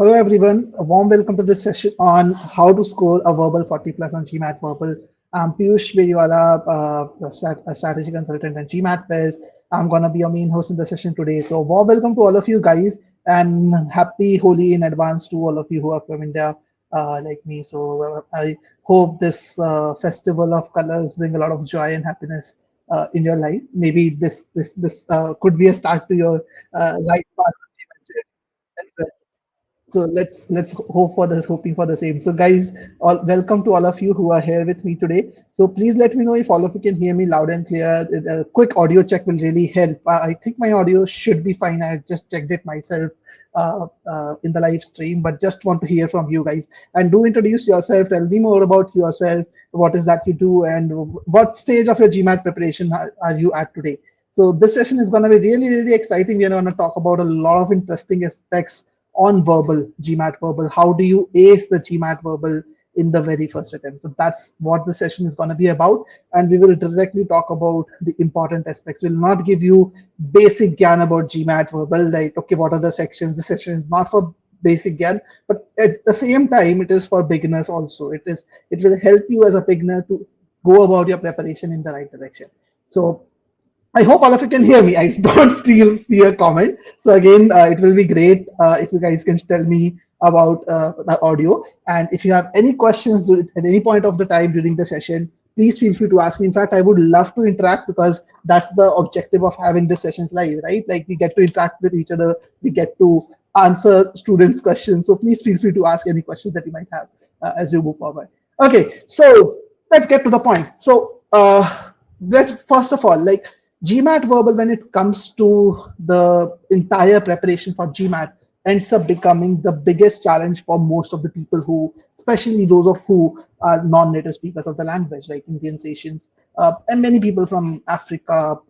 Hello everyone, a warm welcome to this session on how to score a verbal 40 plus on GMAT verbal. I'm Piyush, a strategy consultant at GMAT Wiz. I'm gonna be your main host in the session today. So warm welcome to all of you guys and happy Holi in advance to all of you who are from India like me. So I hope this festival of colors bring a lot of joy and happiness in your life. Maybe this could be a start to your right path as well. So let's hope for this, hoping for the same. So guys, all welcome to all of you who are here with me today. So please let me know if all of you can hear me loud and clear. A quick audio check will really help. I think my audio should be fine. I just checked it myself in the live stream, but just want to hear from you guys. And do introduce yourself. Tell me more about yourself. What is that you do, and what stage of your GMAT preparation are you at today? So this session is going to be really exciting. We're going to talk about a lot of interesting aspects on verbal, GMAT verbal. How do you ace the GMAT verbal in the very first attempt? So that's what the session is going to be about. And we will directly talk about the important aspects. We'll not give you basic gyan about GMAT verbal, like, okay, what are the sections? The session is not for basic gyan, but at the same time, it is for beginners also. It will help you as a beginner to go about your preparation in the right direction. So I hope all of you can hear me. I don't still see a comment. So again, it will be great if you guys can tell me about the audio. And if you have any questions at any point of the time during the session, please feel free to ask me. In fact, I would love to interact because that's the objective of having the sessions live, right? Like we get to interact with each other, we get to answer students' questions. So please feel free to ask any questions that you might have as you move forward. Okay, so let's get to the point. So let's first of all, like GMAT verbal, when it comes to the entire preparation for GMAT, ends up becoming the biggest challenge for most of the people who, especially those of who are non-native speakers of the language, like Indians, Asians, and many people from Africa,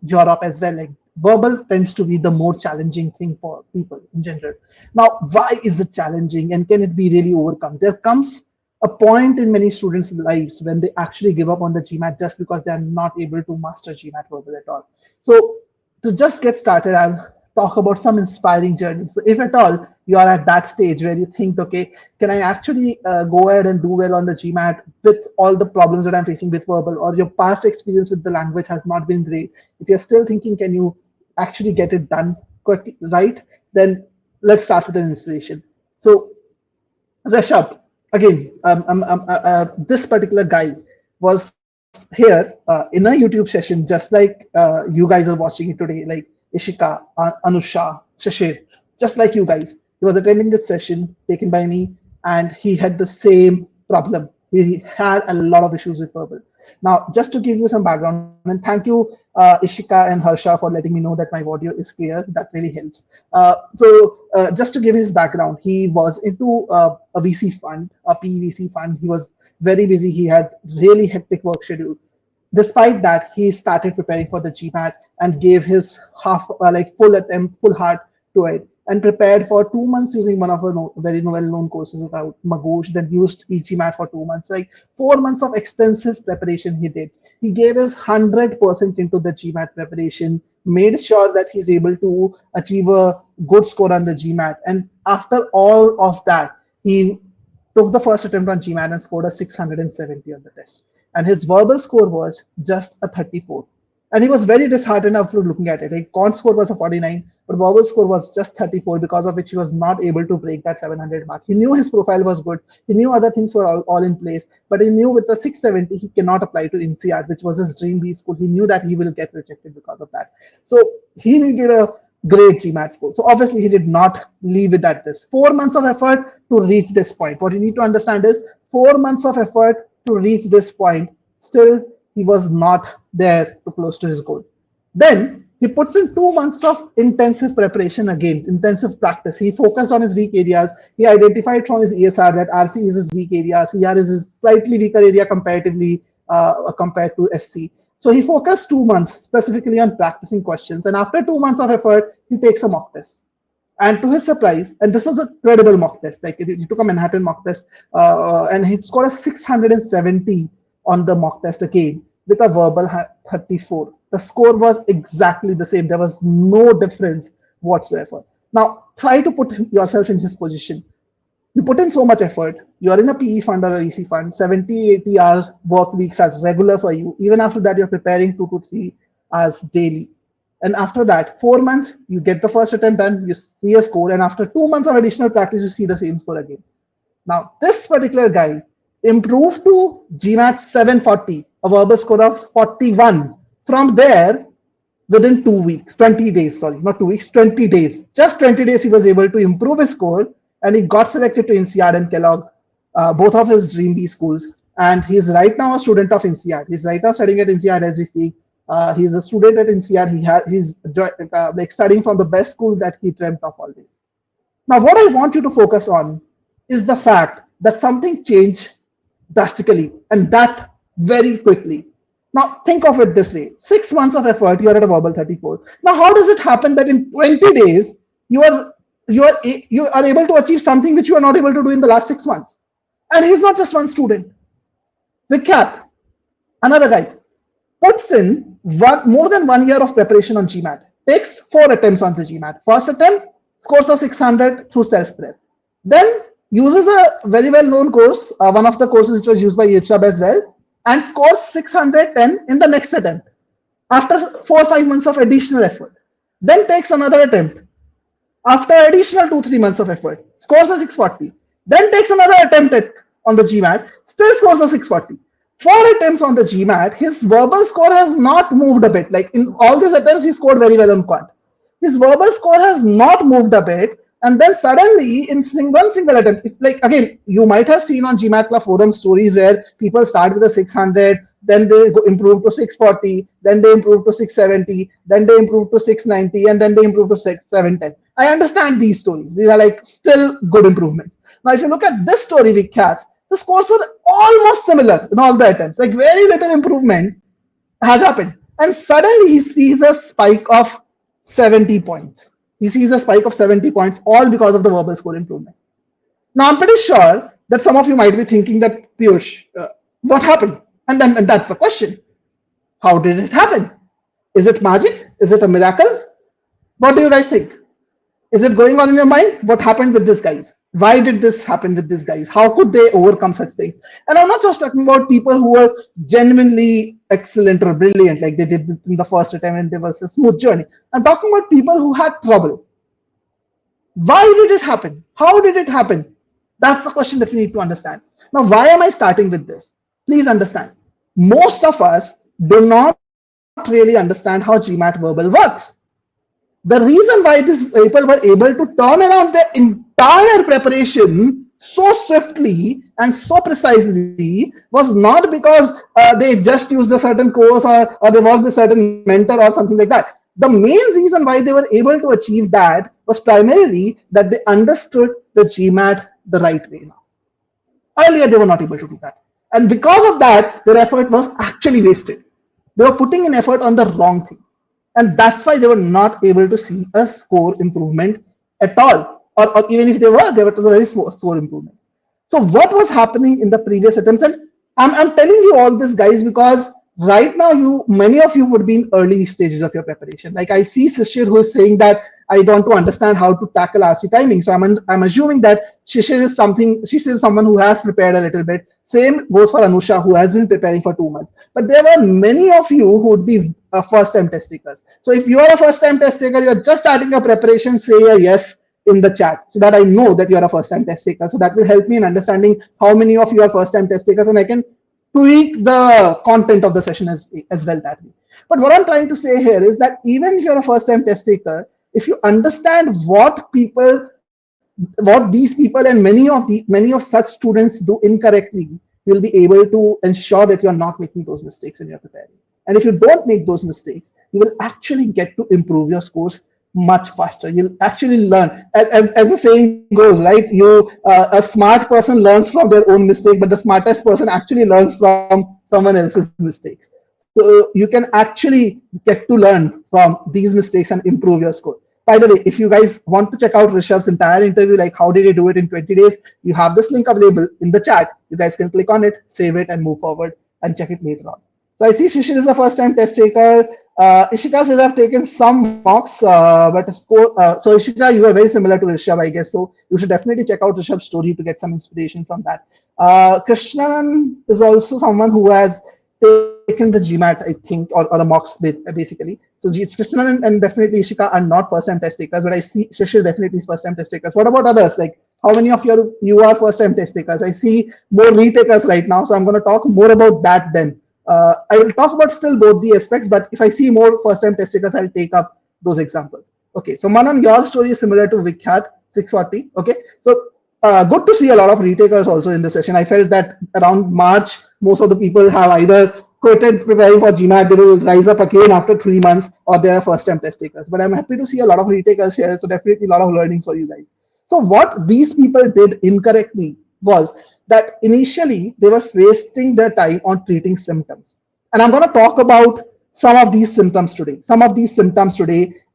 Europe as well. Like verbal tends to be the more challenging thing for people in general. Now, why is it challenging, and can it be really overcome? There comes a point in many students' lives when they actually give up on the GMAT just because they are not able to master GMAT verbal at all. So to just get started, I'll talk about some inspiring journeys. So if at all you are at that stage where you think, okay, can I actually go ahead and do well on the GMAT with all the problems that I'm facing with verbal, or your past experience with the language has not been great. If you're still thinking, can you actually get it done quickly, right? Then let's start with an inspiration. So Rishabh, again, this particular guy was here in a YouTube session, just like you guys are watching it today, like Ishika, Anusha, Shashir, just like you guys. He was attending this session taken by me, and he had the same problem. He had a lot of issues with verbal. Now, just to give you some background, and thank you, Ishika and Harsha, for letting me know that my audio is clear. That really helps. Just to give his background, he was into a VC fund, a PVC fund. He was very busy. He had really hectic work schedule. Despite that, he started preparing for the GMAT and gave his full attempt, full heart to it, and prepared for 2 months using one of our very well-known courses about Magoosh, then used eGMAT for 2 months. Like 4 months of extensive preparation he did. He gave his 100% into the GMAT preparation, made sure that he's able to achieve a good score on the GMAT. And after all of that, he took the first attempt on GMAT and scored a 670 on the test. And his verbal score was just a 34. And he was very disheartened after looking at it. Like Quant score was a 49, but verbal score was just 34, because of which he was not able to break that 700 mark. He knew his profile was good. He knew other things were all in place, but he knew with the 670, he cannot apply to INSEAD, which was his dream B school. He knew that he will get rejected because of that. So he needed a great GMAT score. So obviously he did not leave it at this. 4 months of effort to reach this point. What you need to understand is 4 months of effort to reach this point. Still, he was not there to close to his goal. Then he puts in 2 months of intensive preparation again, intensive practice. He focused on his weak areas. He identified from his ESR that RC is his weak area, CR is his slightly weaker area comparatively compared to SC. So he focused 2 months specifically on practicing questions. And after 2 months of effort, he takes a mock test. And to his surprise, and this was a credible mock test, like he took a Manhattan mock test, and he scored a 670 on the mock test again with a verbal 34. The score was exactly the same. There was no difference whatsoever. Now, try to put yourself in his position. You put in so much effort. You're in a PE fund or a VC fund. 70, 80 hours work weeks are regular for you. Even after that, you're preparing 2 to 3 hours daily. And after that, 4 months, you get the first attempt done, you see a score, and after 2 months of additional practice, you see the same score again. Now, this particular guy improved to GMAT 740, a verbal score of 41. From there, within 2 weeks, 20 days, sorry, not 2 weeks, 20 days, just 20 days, he was able to improve his score, and he got selected to INSEAD and Kellogg, both of his Dream B schools. And he's right now a student of INSEAD. He's right now studying at INSEAD as we speak. He's a student at INSEAD. He's like studying from the best school that he dreamt of always. Now, what I want you to focus on is the fact that something changed drastically, and that very quickly. Now, think of it this way: 6 months of effort, you are at a verbal 34. Now, how does it happen that in 20 days you are able to achieve something which you are not able to do in the last 6 months? And he's not just one student. Vikat, another guy, puts in more than 1 year of preparation on GMAT, takes 4 attempts on the GMAT. First attempt, scores of 600 through self-prep. Then uses a very well-known course, one of the courses which was used by HUB as well, and scores 610 in the next attempt after 4 or 5 months of additional effort. Then takes another attempt after additional 2-3 months of effort, scores a 640. Then takes another attempt on the GMAT, still scores a 640. 4 attempts on the GMAT, his verbal score has not moved a bit. Like in all these attempts, he scored very well on Quant. His verbal score has not moved a bit. And then suddenly, in one single attempt, like again, you might have seen on GMAT Club forum stories where people start with a 600, then they improve to 640, then they improve to 670, then they improve to 690, and then they improve to 710. I understand these stories. These are like still good improvements. Now, if you look at this story with Cats, the scores were almost similar in all the attempts. Like very little improvement has happened. And suddenly he sees a spike of 70 points. He sees a spike of 70 points, all because of the verbal score improvement. Now, I'm pretty sure that some of you might be thinking that, Piyush, what happened? And that's the question. How did it happen? Is it magic? Is it a miracle? What do you guys think? Is it going on in your mind? What happened with these guys? Why did this happen with these guys? How could they overcome such things? And I'm not just talking about people who were genuinely excellent or brilliant, like they did in the first attempt and there was a smooth journey. I'm talking about people who had trouble. Why did it happen? How did it happen? That's the question that we need to understand. Now, why am I starting with this? Please understand. Most of us do not really understand how GMAT verbal works. The reason why these people were able to turn around their entire preparation so swiftly and so precisely was not because they just used a certain course or they worked with a certain mentor or something like that. The main reason why they were able to achieve that was primarily that they understood the GMAT the right way now. Earlier, they were not able to do that. And because of that, their effort was actually wasted. They were putting in effort on the wrong thing. And that's why they were not able to see a score improvement at all. Or even if they were, there was a very small score improvement. So what was happening in the previous attempts? And I'm telling you all this, guys, because right now, many of you would be in early stages of your preparation. Like I see Shishir who is saying that I want to understand how to tackle RC timing. So I'm assuming that Shishir is someone who has prepared a little bit. Same goes for Anusha, who has been preparing for 2 months. But there were many of you who would be first-time test takers. So if you are a first-time test taker, you're just starting your preparation, say a yes in the chat so that I know that you're a first-time test taker. So that will help me in understanding how many of you are first-time test takers, and I can tweak the content of the session as well that way. But what I'm trying to say here is that even if you're a first-time test taker, if you understand what these people and many of such students do incorrectly, you'll be able to ensure that you're not making those mistakes when you're preparing. And if you don't make those mistakes, you will actually get to improve your scores much faster. You'll actually learn, as the saying goes, right? A smart person learns from their own mistake, but the smartest person actually learns from someone else's mistakes. So you can actually get to learn from these mistakes and improve your score. By the way, if you guys want to check out Rishabh's entire interview, like how did he do it in 20 days, you have this link available in the chat. You guys can click on it, save it, and move forward and check it later on. So I see Shishir is a first-time test taker. Ishika says I've taken some mocks, but score. So Ishika, you are very similar to Rishabh, I guess. So you should definitely check out Rishabh's story to get some inspiration from that. Krishnan is also someone who has taken the GMAT, I think, or a mocks basically. So it's Krishnan and definitely Ishika are not first-time test takers, but I see Shishir definitely is first-time test takers. What about others? Like how many of you are first-time test takers? I see more retakers right now, so I'm going to talk more about that then. I will talk about still both the aspects, but if I see more first-time test takers, I'll take up those examples. Okay, so Manan, your story is similar to Vikhyat 640. Okay, so good to see a lot of retakers also in the session. I felt that around March, most of the people have either quitted preparing for GMAT, they will rise up again after 3 months, or they are first-time test takers. But I'm happy to see a lot of retakers here, so definitely a lot of learning for you guys. So what these people did incorrectly was that initially they were wasting their time on treating symptoms. And I'm going to talk about some of these symptoms today.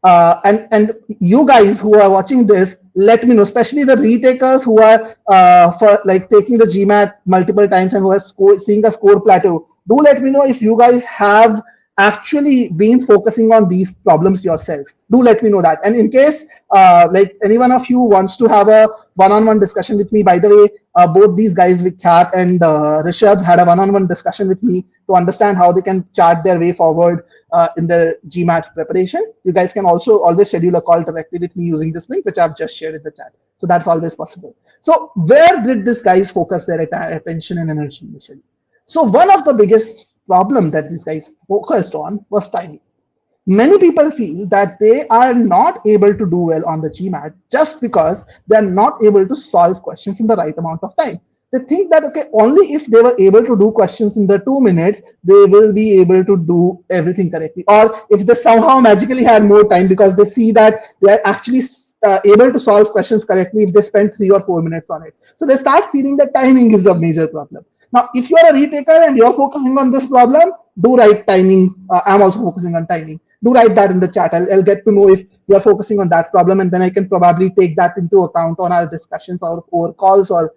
And you guys who are watching this, let me know, especially the retakers who are for like taking the GMAT multiple times and who are seeing a score plateau. Do let me know if you guys have actually been focusing on these problems yourself. Do let me know that. And in case like any one of you wants to have a one-on-one discussion with me, by the way, both these guys, Vikhyat and Rishabh, had a one-on-one discussion with me to understand how they can chart their way forward in the GMAT preparation. You guys can also always schedule a call directly with me using this link, which I've just shared in the chat. So that's always possible. So where did these guys focus their attention and energy initially? So one of the biggest problem that these guys focused on was timing. Many people feel that they are not able to do well on the GMAT just because they are not able to solve questions in the right amount of time. They think that, okay, only if they were able to do questions in the 2 minutes, they will be able to do everything correctly. Or if they somehow magically had more time because they see that they are actually able to solve questions correctly if they spend 3 or 4 minutes on it. So they start feeling that timing is a major problem. Now, if you are a retaker and you're focusing on this problem, do write timing. I'm also focusing on timing. Do write that in the chat. I'll get to know if you're focusing on that problem, and then I can probably take that into account on our discussions or calls or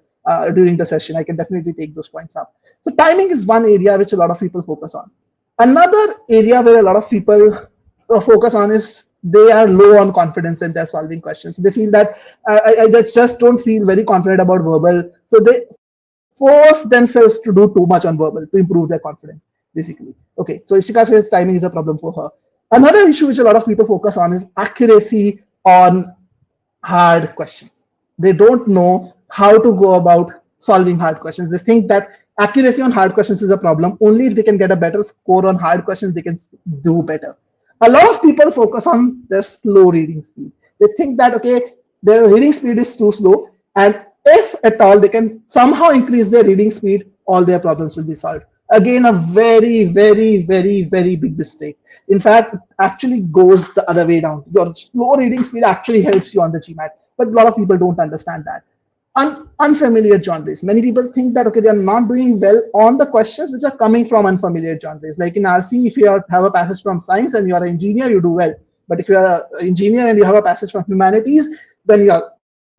during the session. I can definitely take those points up. So timing is one area which a lot of people focus on. Another area where a lot of people focus on is they are low on confidence when they're solving questions. They feel that I just don't feel very confident about verbal. So they force themselves to do too much on verbal to improve their confidence, basically. Okay, so Ishika says timing is a problem for her. Another issue which a lot of people focus on is accuracy on hard questions. They don't know how to go about solving hard questions. They think that accuracy on hard questions is a problem. Only if they can get a better score on hard questions, they can do better. A lot of people focus on their slow reading speed. They think that, okay, their reading speed is too slow, and if at all they can somehow increase their reading speed, all their problems will be solved. Again, a very, very, very, very big mistake. In fact, it actually goes the other way down. Your slow reading speed actually helps you on the GMAT, but a lot of people don't understand that. Unfamiliar genres. Many people think that, okay, they are not doing well on the questions which are coming from unfamiliar genres. Like in RC, if you have a passage from science and you are an engineer, you do well. But if you are an engineer and you have a passage from humanities, then you're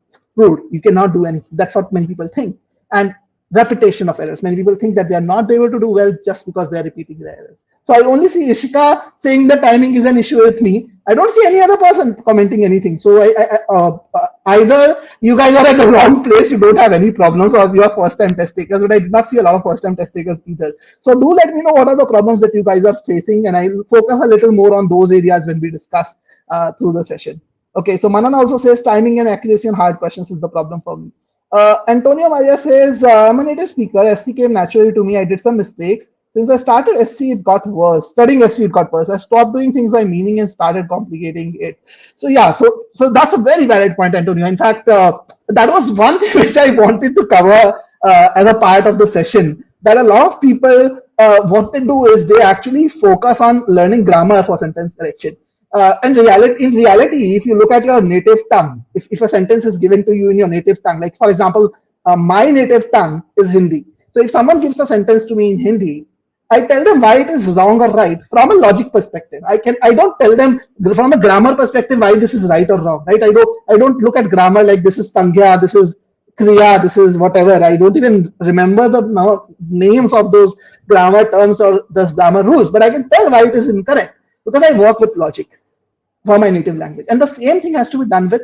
screwed. You cannot do anything. That's what many people think. And repetition of errors. Many people think that they are not able to do well just because they are repeating the errors. So I only see Ishika saying the timing is an issue with me. I don't see any other person commenting anything. So either you guys are at the wrong place, you don't have any problems, or you are first-time test takers. But I did not see a lot of first-time test takers either. So do let me know what are the problems that you guys are facing, and I'll focus a little more on those areas when we discuss through the session. Okay, so Manan also says timing and accuracy on hard questions is the problem for me. Antonio Maria says, I'm a native speaker. SC came naturally to me. I did some mistakes. Since I started SC, it got worse. Studying SC, it got worse. I stopped doing things by meaning and started complicating it. So yeah, so that's a very valid point, Antonio. In fact, that was one thing which I wanted to cover as a part of the session. That a lot of people, what they do is they actually focus on learning grammar for sentence correction. And in reality, if you look at your native tongue, if a sentence is given to you in your native tongue, like for example, my native tongue is Hindi. So if someone gives a sentence to me in Hindi, I tell them why it is wrong or right from a logic perspective. I don't tell them from a grammar perspective why this is right or wrong, right? I don't look at grammar like this is Tangya, this is Kriya, this is whatever. I don't even remember the names of those grammar terms or the grammar rules, but I can tell why it is incorrect. because I work with logic for my native language. And the same thing has to be done with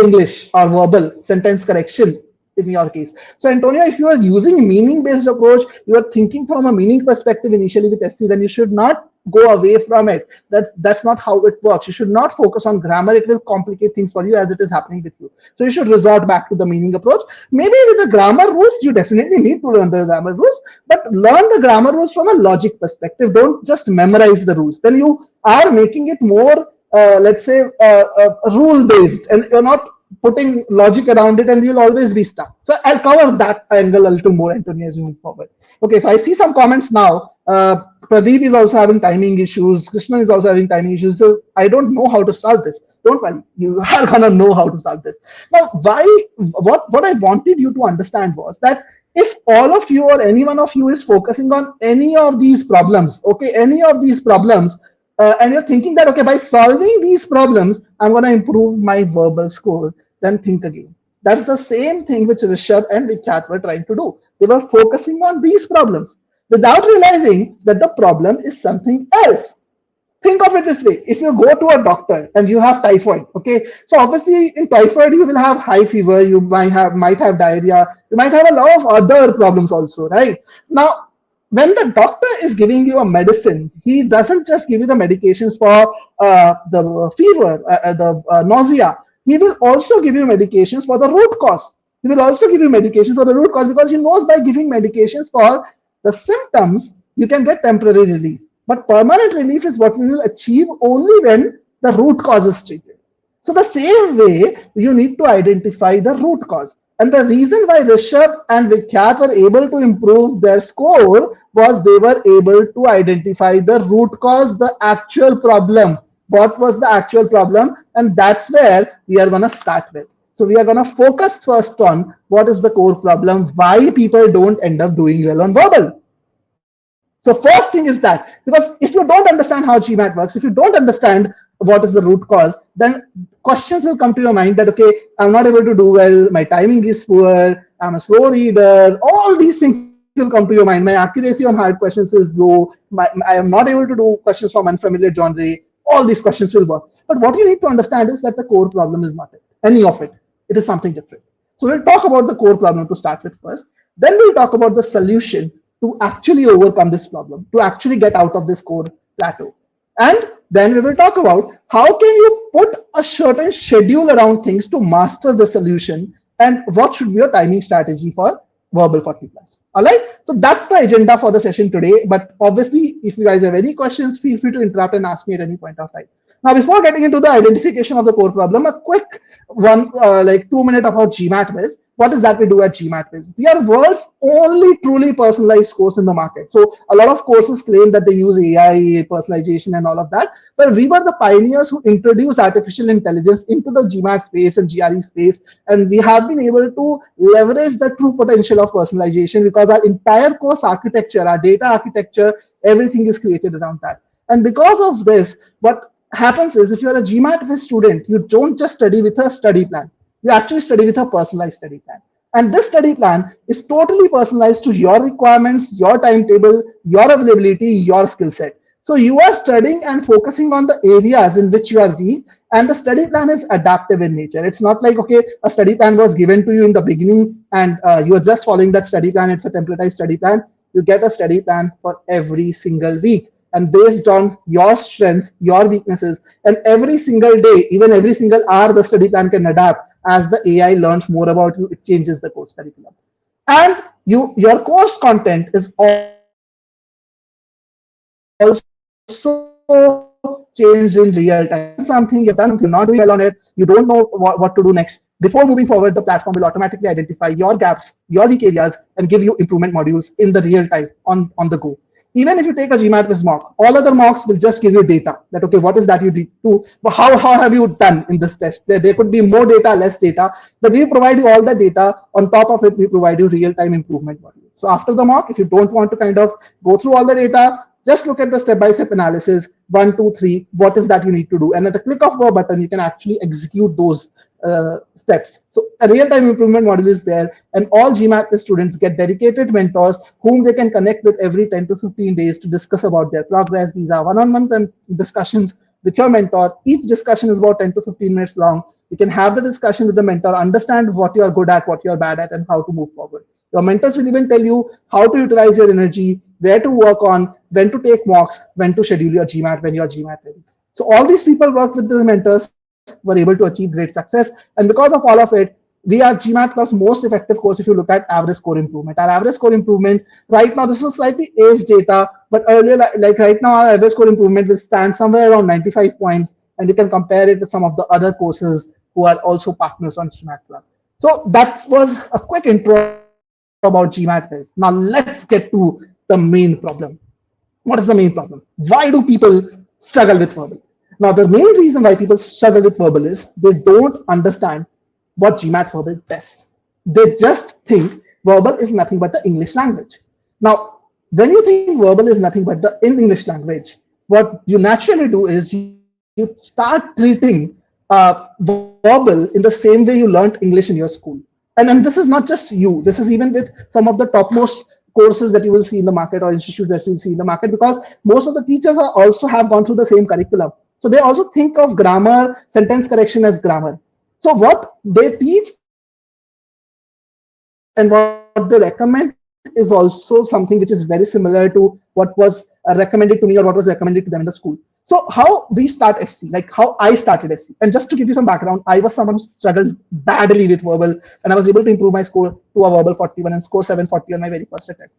English or verbal sentence correction in your case. So Antonio, if you are using meaning-based approach, you are thinking from a meaning perspective initially with SC, then you should not go away from it. That's not how it works. You should not focus on grammar. It will complicate things for you as it is happening with you. So you should resort back to the meaning approach. Maybe with the grammar rules, you definitely need to learn the grammar rules, but learn the grammar rules from a logic perspective. Don't just memorize the rules. Then you are making it more let's say rule based, and you're not putting logic around it, and you'll always be stuck. So I'll cover that angle a little more, Antonio, as we move forward. Okay, so I see some comments now. Pradeep is also having timing issues. Krishna is also having timing issues. So I don't know how to solve this. Don't worry, you are gonna know how to solve this. Now, what I wanted you to understand was that if all of you or any one of you is focusing on any of these problems, okay, any of these problems, and you're thinking that, okay, by solving these problems, I'm going to improve my verbal score, then think again. That's the same thing which Rishabh and Vikyat were trying to do. They were focusing on these problems without realizing that the problem is something else. Think of it this way. If you go to a doctor and you have typhoid, okay, so obviously in typhoid you will have high fever, you might have diarrhea, you might have a lot of other problems also, right? Now, when the doctor is giving you a medicine, he doesn't just give you the medications for the fever, the nausea. He will also give you medications for the root cause. He will also give you medications for the root cause, because he knows by giving medications for the symptoms, you can get temporary relief. But permanent relief is what we will achieve only when the root cause is treated. So the same way, you need to identify the root cause. And the reason why Rishabh and Vikyat were able to improve their score was they were able to identify the root cause, the actual problem. What was the actual problem? And that's where we are going to start with. So we are going to focus first on what is the core problem, why people don't end up doing well on verbal. So first thing is that, because if you don't understand how GMAT works, if you don't understand what is the root cause, then questions will come to your mind that, okay, I'm not able to do well, my timing is poor, I'm a slow reader, all these things will come to your mind. My accuracy on hard questions is low, I am not able to do questions from unfamiliar genre, all these questions will work. But what you need to understand is that the core problem is not any of it. It is something different. So we'll talk about the core problem to start with first. Then we'll talk about the solution to actually overcome this problem, to actually get out of this core plateau. And then we will talk about how can you put a certain schedule around things to master the solution, and what should be your timing strategy for verbal 40 plus. All right. So that's the agenda for the session today. But obviously, if you guys have any questions, feel free to interrupt and ask me at any point of time. Now, before getting into the identification of the core problem, a quick one, like 2 minutes about GMAT Wiz. What is that we do at GMAT Wiz? We are world's only truly personalized course in the market. So a lot of courses claim that they use AI, personalization and all of that. But we were the pioneers who introduced artificial intelligence into the GMAT space and GRE space. And we have been able to leverage the true potential of personalization, because our entire course architecture, our data architecture, everything is created around that. And because of this, what happens is, if you're a GMAT Wiz student, you don't just study with a study plan. You actually study with a personalized study plan. And this study plan is totally personalized to your requirements, your timetable, your availability, your skill set. So you are studying and focusing on the areas in which you are weak, and the study plan is adaptive in nature. It's not like, okay, a study plan was given to you in the beginning and you are just following that study plan. It's a templatized study plan. You get a study plan for every single week, and based on your strengths, your weaknesses, and every single day, even every single hour, the study plan can adapt. As the AI learns more about you, it changes the course curriculum. And your course content is also changed in real time. Something you've done, you're not doing well on it, you don't know what to do next. Before moving forward, the platform will automatically identify your gaps, your weak areas, and give you improvement modules in the real time on the go. Even if you take a GMAT Wiz mock, all other mocks will just give you data that, okay, what is that you need to, how have you done in this test? There could be more data, less data, but we provide you all the data. On top of it, we provide you real-time improvement module. So after the mock, if you don't want to kind of go through all the data, just look at the step-by-step analysis, 1, 2, 3, what is that you need to do? And at a click of a button, you can actually execute those steps. So a real-time improvement module is there, and all GMAT students get dedicated mentors whom they can connect with every 10 to 15 days to discuss about their progress. These are one-on-one discussions with your mentor. Each discussion is about 10 to 15 minutes long. You can have the discussion with the mentor, understand what you're good at, what you're bad at, and how to move forward. Your mentors will even tell you how to utilize your energy, where to work on, when to take mocks, when to schedule your GMAT when you're GMAT ready. So all these people worked with the mentors, were able to achieve great success. And because of all of it, we are GMAT Plus most effective course if you look at average score improvement. Our average score improvement right now, this is slightly aged data, but earlier, like right now, our average score improvement will stand somewhere around 95 points, and you can compare it with some of the other courses who are also partners on GMAT Plus. So that was a quick intro about GMAT Wiz. Now let's get to the main problem. What is the main problem? Why do people struggle with verbal? Now, the main reason why people struggle with verbal is they don't understand what GMAT verbal does. They just think verbal is nothing but the English language. Now, when you think verbal is nothing but the English language, what you naturally do is you start treating verbal in the same way you learned English in your school. And this is not just you. This is even with some of the topmost courses that you will see in the market or institutes that you will see in the market, because most of the teachers are also have gone through the same curriculum. So they also think of grammar, sentence correction as grammar. So what they teach and what they recommend is also something which is very similar to what was recommended to me or what was recommended to them in the school. So how we start SC, like how I started SC. And just to give you some background, I was someone who struggled badly with verbal, and I was able to improve my score to a verbal 41 and score 740 on my very first attempt.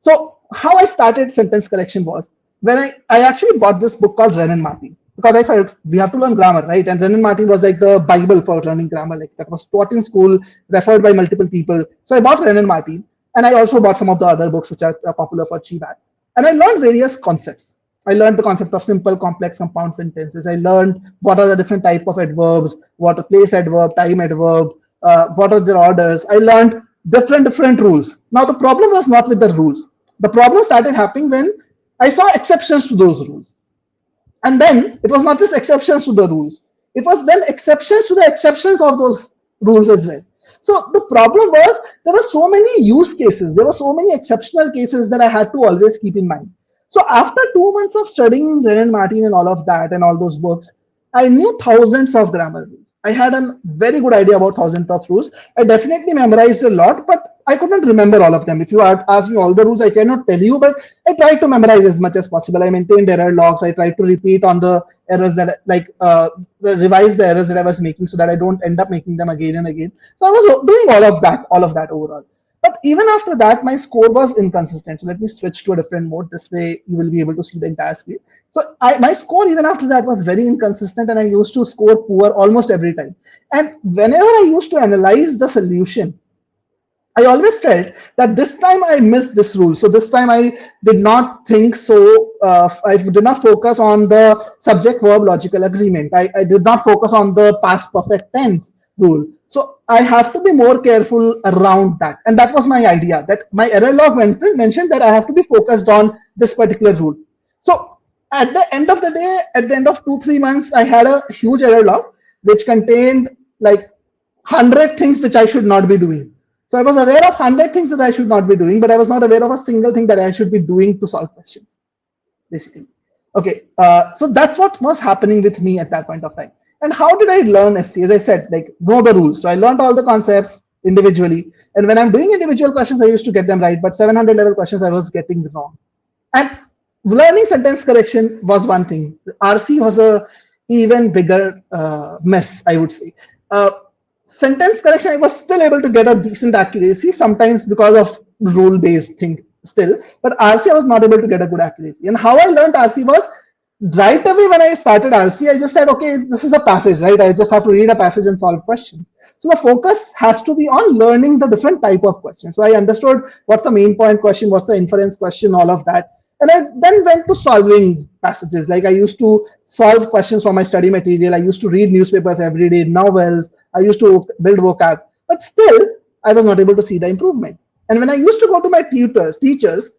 So how I started sentence correction was when I actually bought this book called Wren and Martin, because I felt we have to learn grammar, right? And Wren and Martin was like the Bible for learning grammar, like that was taught in school, referred by multiple people. So I bought Wren and Martin, and I also bought some of the other books which are popular for GMAT. And I learned various concepts. I learned the concept of simple, complex, compound sentences. I learned what are the different type of adverbs, what a place adverb, time adverb, what are their orders. I learned different rules. Now the problem was not with the rules. The problem started happening when I saw exceptions to those rules. And then it was not just exceptions to the rules. It was then exceptions to the exceptions of those rules as well. So the problem was there were so many use cases. There were so many exceptional cases that I had to always keep in mind. So after 2 months of studying Wren and Martin and all of that and all those books, I knew thousands of grammar rules. I had a very good idea about thousands of rules. I definitely memorized a lot, but I couldn't remember all of them. If you ask me all the rules, I cannot tell you, but I tried to memorize as much as possible. I maintained error logs. I tried to repeat on the errors that, revise the errors that I was making so that I don't end up making them again and again. So I was doing all of that overall. But even after that, my score was inconsistent. So let me switch to a different mode. This way you will be able to see the entire screen. So my score even after that was very inconsistent, and I used to score poor almost every time. And whenever I used to analyze the solution, I always felt that this time I missed this rule. So this time I did not think so. I did not focus on the subject verb logical agreement. I did not focus on the past perfect tense rule. So I have to be more careful around that. And that was my idea, that my error log mentioned that I have to be focused on this particular rule. So at the end of the day, at the end of 2-3 months, I had a huge error log which contained like 100 things which I should not be doing. So I was aware of 100 things that I should not be doing, but I was not aware of a single thing that I should be doing to solve questions, basically. Okay, so that's what was happening with me at that point of time. And how did I learn SC? As I said, like, know the rules. So I learned all the concepts individually. And when I'm doing individual questions, I used to get them right, but 700 level questions I was getting wrong. And learning sentence correction was one thing. RC was a even bigger mess, I would say. Sentence correction, I was still able to get a decent accuracy, sometimes because of rule-based thing still, but RC I was not able to get a good accuracy. And how I learned RC was, right away when I started RC, I just said, okay, this is a passage, right? I just have to read a passage and solve questions. So the focus has to be on learning the different type of questions. So I understood what's the main point question, what's the inference question, all of that. And I then went to solving passages. Like I used to solve questions from my study material. I used to read newspapers every day, novels. I used to build vocab. But still, I was not able to see the improvement. And when I used to go to my teachers,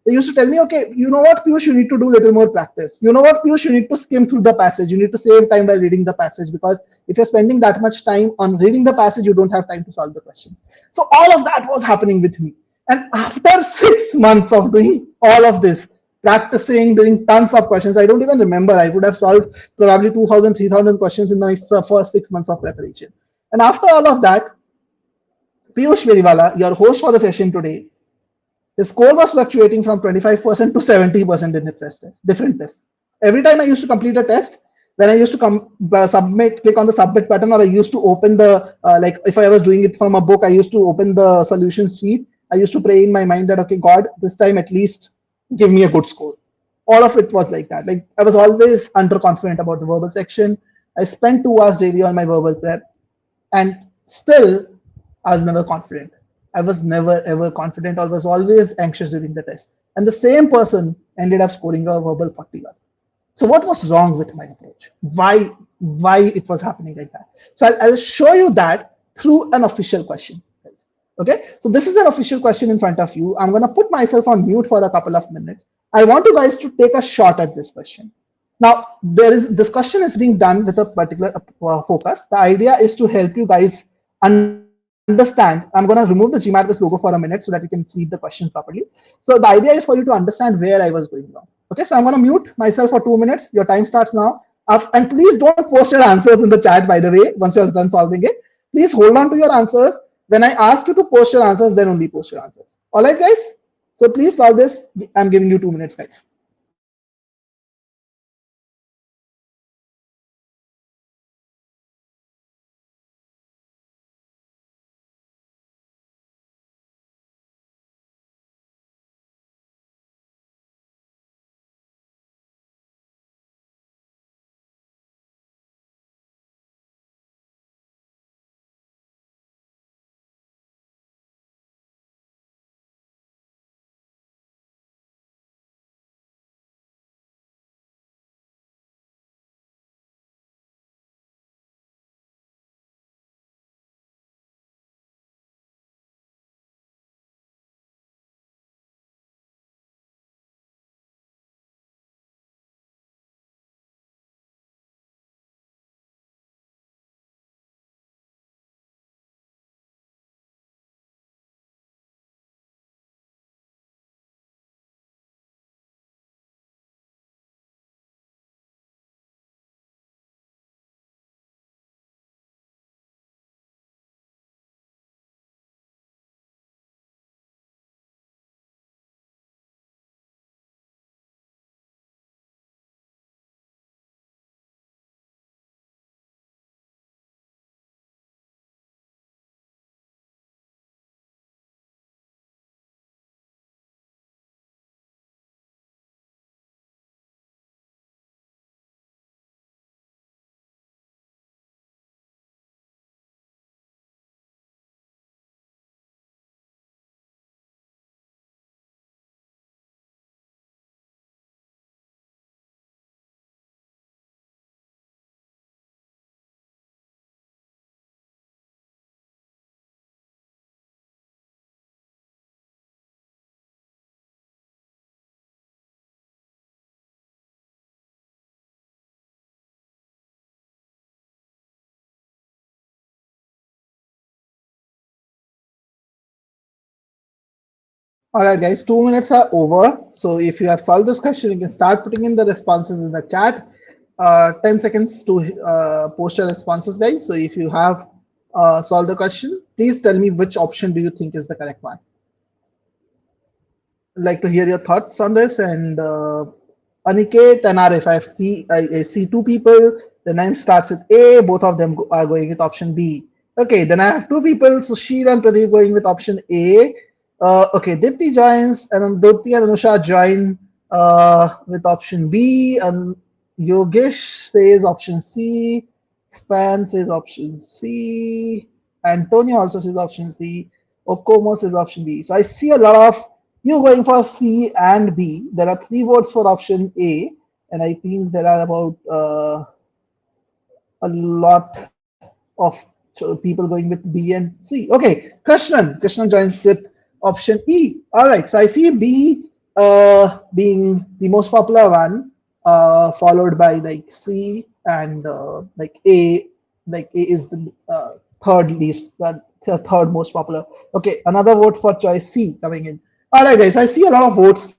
they used to tell me, okay, you know what, Piyush, you need to do a little more practice. You know what, Piyush, you need to skim through the passage. You need to save time by reading the passage, because if you're spending that much time on reading the passage, you don't have time to solve the questions. So all of that was happening with me. And after 6 months of doing all of this, practicing, doing tons of questions, I don't even remember, I would have solved probably 2,000, 3,000 questions in the first 6 months of preparation. And after all of that, Piyush Veriwala, your host for the session today, his score was fluctuating from 25% to 70% in different tests. Every time I used to complete a test, when I used to click on the submit button, or I used to open the, like if I was doing it from a book, I used to open the solution sheet. I used to pray in my mind that, okay, God, this time at least give me a good score. All of it was like that. Like I was always underconfident about the verbal section. I spent 2 hours daily on my verbal prep, and still I was never confident. I was never ever confident. I was always anxious during the test. And the same person ended up scoring a verbal 41. So what was wrong with my approach? Why it was happening like that? So I'll show you that through an official question. Okay, so this is an official question in front of you. I'm going to put myself on mute for a couple of minutes. I want you guys to take a shot at this question. Now, this question is being done with a particular focus. The idea is to help you guys understand. I'm going to remove the GMAT Wiz logo for a minute so that you can read the question properly. So the idea is for you to understand where I was going wrong. Okay, so I'm going to mute myself for 2 minutes. Your time starts now. And please don't post your answers in the chat, by the way, once you're done solving it. Please hold on to your answers. When I ask you to post your answers, then only post your answers. All right, guys? So please solve this. I'm giving you 2 minutes, guys. All right, guys, 2 minutes are over. So if you have solved this question, you can start putting in the responses in the chat. 10 seconds to post your responses, guys. So if you have solved the question, please tell me which option do you think is the correct one. I'd like to hear your thoughts on this. And Aniket and Arif, I see two people. The name starts with A. Both of them are going with option B. Okay, then I have two people, Sushil and Pradeep, going with option A. Okay, Dipti joins, and Dipti and Anusha join with option B, and Yogesh says option C, Fan says option C, Antonio also says option C, Okomo says option B. So I see a lot of you going for C and B. There are 3 votes for option A, and I think there are about a lot of people going with B and C. Okay, Krishnan joins with option E. All right, so I see B being the most popular one, followed by like C and like A. Like A is the third least, the third most popular. Okay, another vote for choice C coming in. All right, guys, I see a lot of votes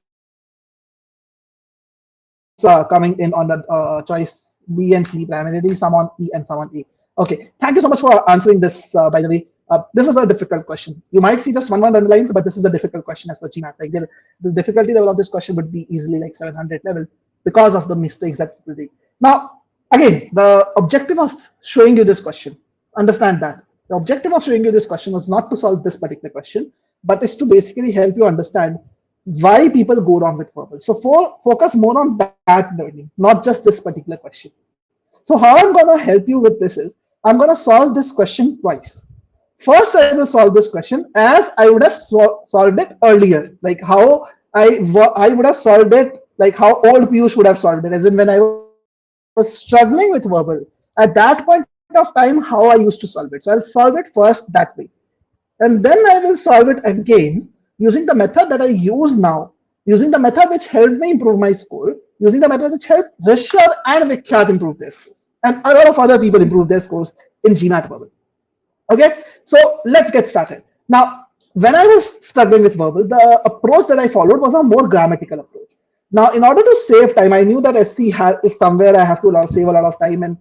coming in on the choice B and C, primarily some on E and some on A. Okay, thank you so much for answering this. By the way, this is a difficult question. You might see just one word underlined, but this is a difficult question as per GMAT. Like the difficulty level of this question would be easily like 700 level because of the mistakes that people do. Now, again, the objective of showing you this question, understand that the objective of showing you this question was not to solve this particular question, but is to basically help you understand why people go wrong with verbal. So focus more on that learning, not just this particular question. So how I'm going to help you with this is I'm going to solve this question twice. First, I will solve this question as I would have solved it earlier, like how I would have solved it, like how old Piyush would have solved it, as in when I was struggling with verbal. At that point of time, how I used to solve it. So I'll solve it first that way. And then I will solve it again using the method that I use now, using the method which helped me improve my score, using the method which helped Rishar and Vikhyat improve their scores. And a lot of other people improve their scores in GMAT verbal. Okay, so let's get started. Now, when I was struggling with verbal, the approach that I followed was a more grammatical approach. Now, in order to save time, I knew that is somewhere I have to save a lot of time. And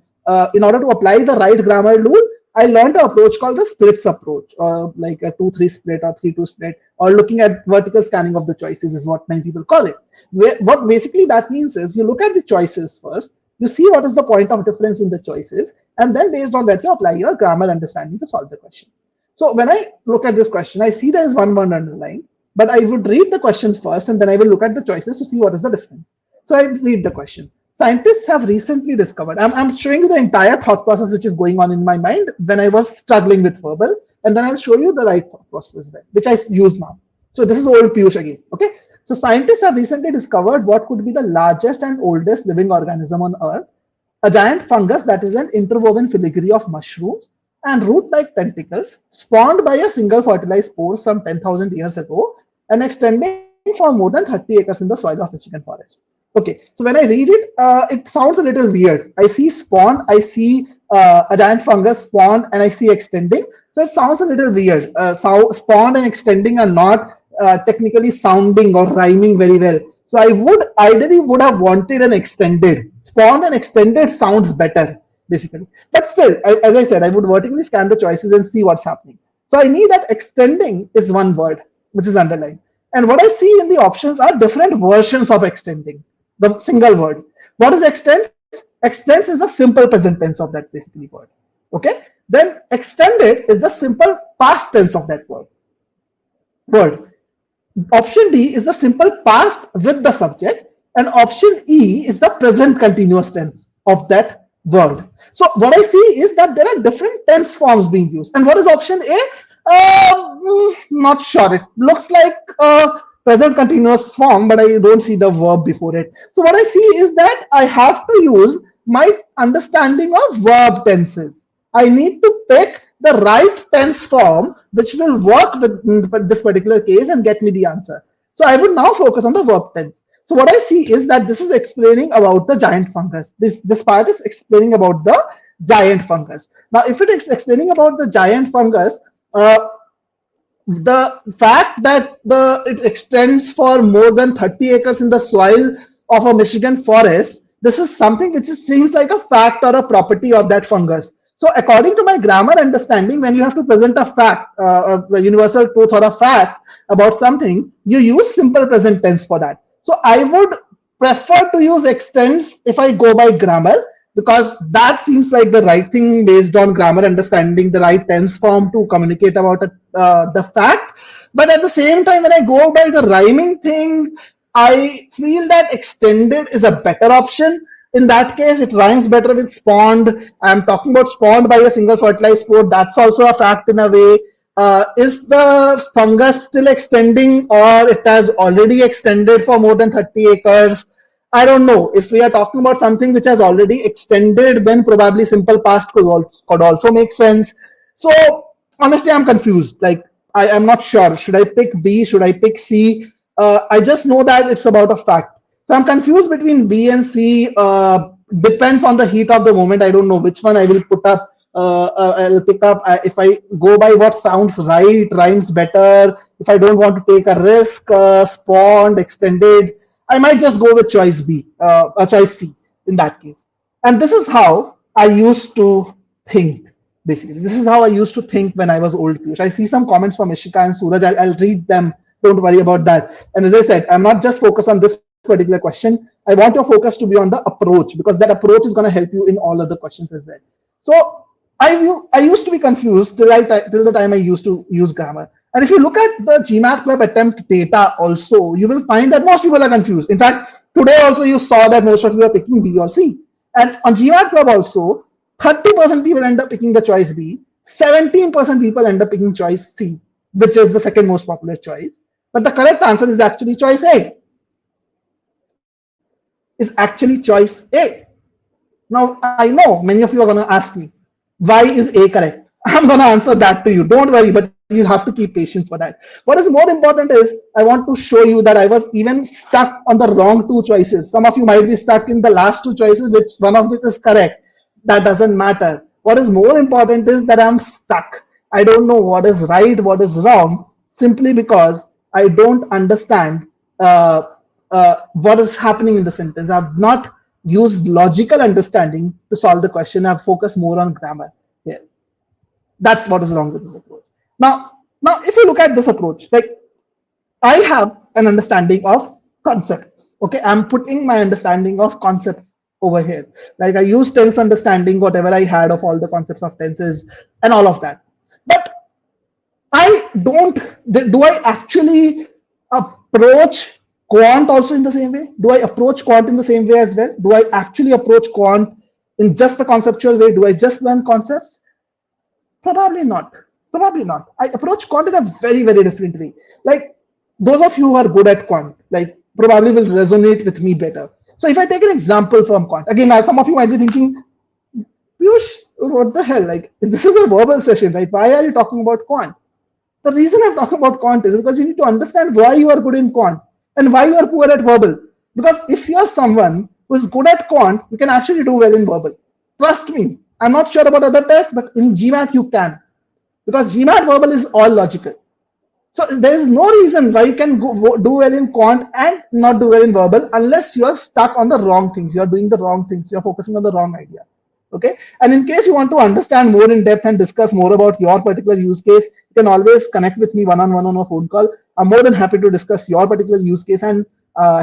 in order to apply the right grammar rule, I learned an approach called the splits approach, like a 2-3 split or 3-2 split, or looking at vertical scanning of the choices is what many people call it. What basically that means is you look at the choices first, you see what is the point of difference in the choices, and then based on that, you apply your grammar understanding to solve the question. So when I look at this question, I see there is one word underlined, but I would read the question first, and then I will look at the choices to see what is the difference. So I read the question. Scientists have recently discovered, I'm showing you the entire thought process which is going on in my mind when I was struggling with verbal, and then I'll show you the right thought process as well, which I've used now. So this is old Piyush again, okay? So scientists have recently discovered what could be the largest and oldest living organism on Earth, a giant fungus that is an interwoven filigree of mushrooms and root-like tentacles spawned by a single fertilized spore some 10,000 years ago and extending for more than 30 acres in the soil of Michigan forest. Okay, so when I read it, it sounds a little weird. I see spawn, I see a giant fungus spawned, and I see extending. So it sounds a little weird. So spawned and extending are not technically sounding or rhyming very well. So I would ideally have wanted an extended. Spawned and extended sounds better, basically. But still, as I said, I would vertically scan the choices and see what's happening. So I need that extending is one word, which is underlined. And what I see in the options are different versions of extending, the single word. What is extends? Extends is the simple present tense of that basically word. Okay. Then extended is the simple past tense of that word. Option D is the simple past with the subject, and option E is the present continuous tense of that word. So what I see is that there are different tense forms being used. And what is option A? Not sure. It looks like a present continuous form, but I don't see the verb before it. So what I see is that I have to use my understanding of verb tenses. I need to pick the right tense form which will work with this particular case and get me the answer. So I would now focus on the verb tense. So what I see is that this is explaining about the giant fungus. This part is explaining about the giant fungus. Now, if it is explaining about the giant fungus, the fact that it extends for more than 30 acres in the soil of a Michigan forest, this is something which seems like a fact or a property of that fungus. So according to my grammar understanding, when you have to present a fact, a universal truth or a fact about something, you use simple present tense for that. So I would prefer to use extends if I go by grammar, because that seems like the right thing based on grammar understanding, the right tense form to communicate about the fact. But at the same time, when I go by the rhyming thing, I feel that extended is a better option. In that case, it rhymes better with spawned. I'm talking about spawned by a single fertilized spore. That's also a fact in a way. Is the fungus still extending, or it has already extended for more than 30 acres? I don't know. If we are talking about something which has already extended, then probably simple past could also make sense. So honestly, I'm confused. Like, I am not sure. Should I pick B? Should I pick C? I just know that it's about a fact. So I'm confused between B and C. Depends on the heat of the moment. I don't know which one I will put up. I'll pick up if I go by what sounds right, rhymes better. If I don't want to take a risk, spawned, extended, I might just go with choice B, choice C in that case. And this is how I used to think. Basically, this is how I used to think when I was old, Piyush. I see some comments from Ishika and Suraj. I'll read them. Don't worry about that. And as I said, I'm not just focused on this particular question. I want your focus to be on the approach, because that approach is going to help you in all other questions as well. So I used to be confused till the time I used to use grammar. And if you look at the GMAT Club attempt data also, you will find that most people are confused. In fact, today also you saw that most of you are picking B or C. And on GMAT Club also, 30% people end up picking the choice B, 17% people end up picking choice C, which is the second most popular choice. But the correct answer is actually choice A. Is actually choice A. Now, I know many of you are going to ask me, why is A correct? I'm going to answer that to you. Don't worry, but you'll have to keep patience for that. What is more important is I want to show you that I was even stuck on the wrong two choices. Some of you might be stuck in the last two choices, which one of which is correct. That doesn't matter. What is more important is that I'm stuck. I don't know what is right, what is wrong, simply because I don't understand what is happening in the sentence. I've not used logical understanding to solve the question. I've focused more on grammar here. That's what is wrong with this approach. Now, if you look at this approach, like I have an understanding of concepts. Okay, I'm putting my understanding of concepts over here. Like I use tense understanding, whatever I had of all the concepts of tenses and all of that. But I don't, do I actually approach quant also in the same way? Do I approach quant in the same way as well? Do I actually approach quant in just the conceptual way? Do I just learn concepts? Probably not. Probably not. I approach quant in a very, very different way. Like those of you who are good at quant, like probably will resonate with me better. So if I take an example from quant, again, now some of you might be thinking, Piyush, what the hell? Like this is a verbal session, right? Why are you talking about quant? The reason I'm talking about quant is because you need to understand why you are good in quant and why you are poor at verbal. Because if you're someone who is good at quant, you can actually do well in verbal. Trust me. I'm not sure about other tests, but in GMAT you can. Because GMAT verbal is all logical. So there is no reason why you can do well in quant and not do well in verbal unless you are stuck on the wrong things. You are doing the wrong things. You are focusing on the wrong idea. Okay. And in case you want to understand more in depth and discuss more about your particular use case, you can always connect with me one-on-one on a phone call. I'm more than happy to discuss your particular use case and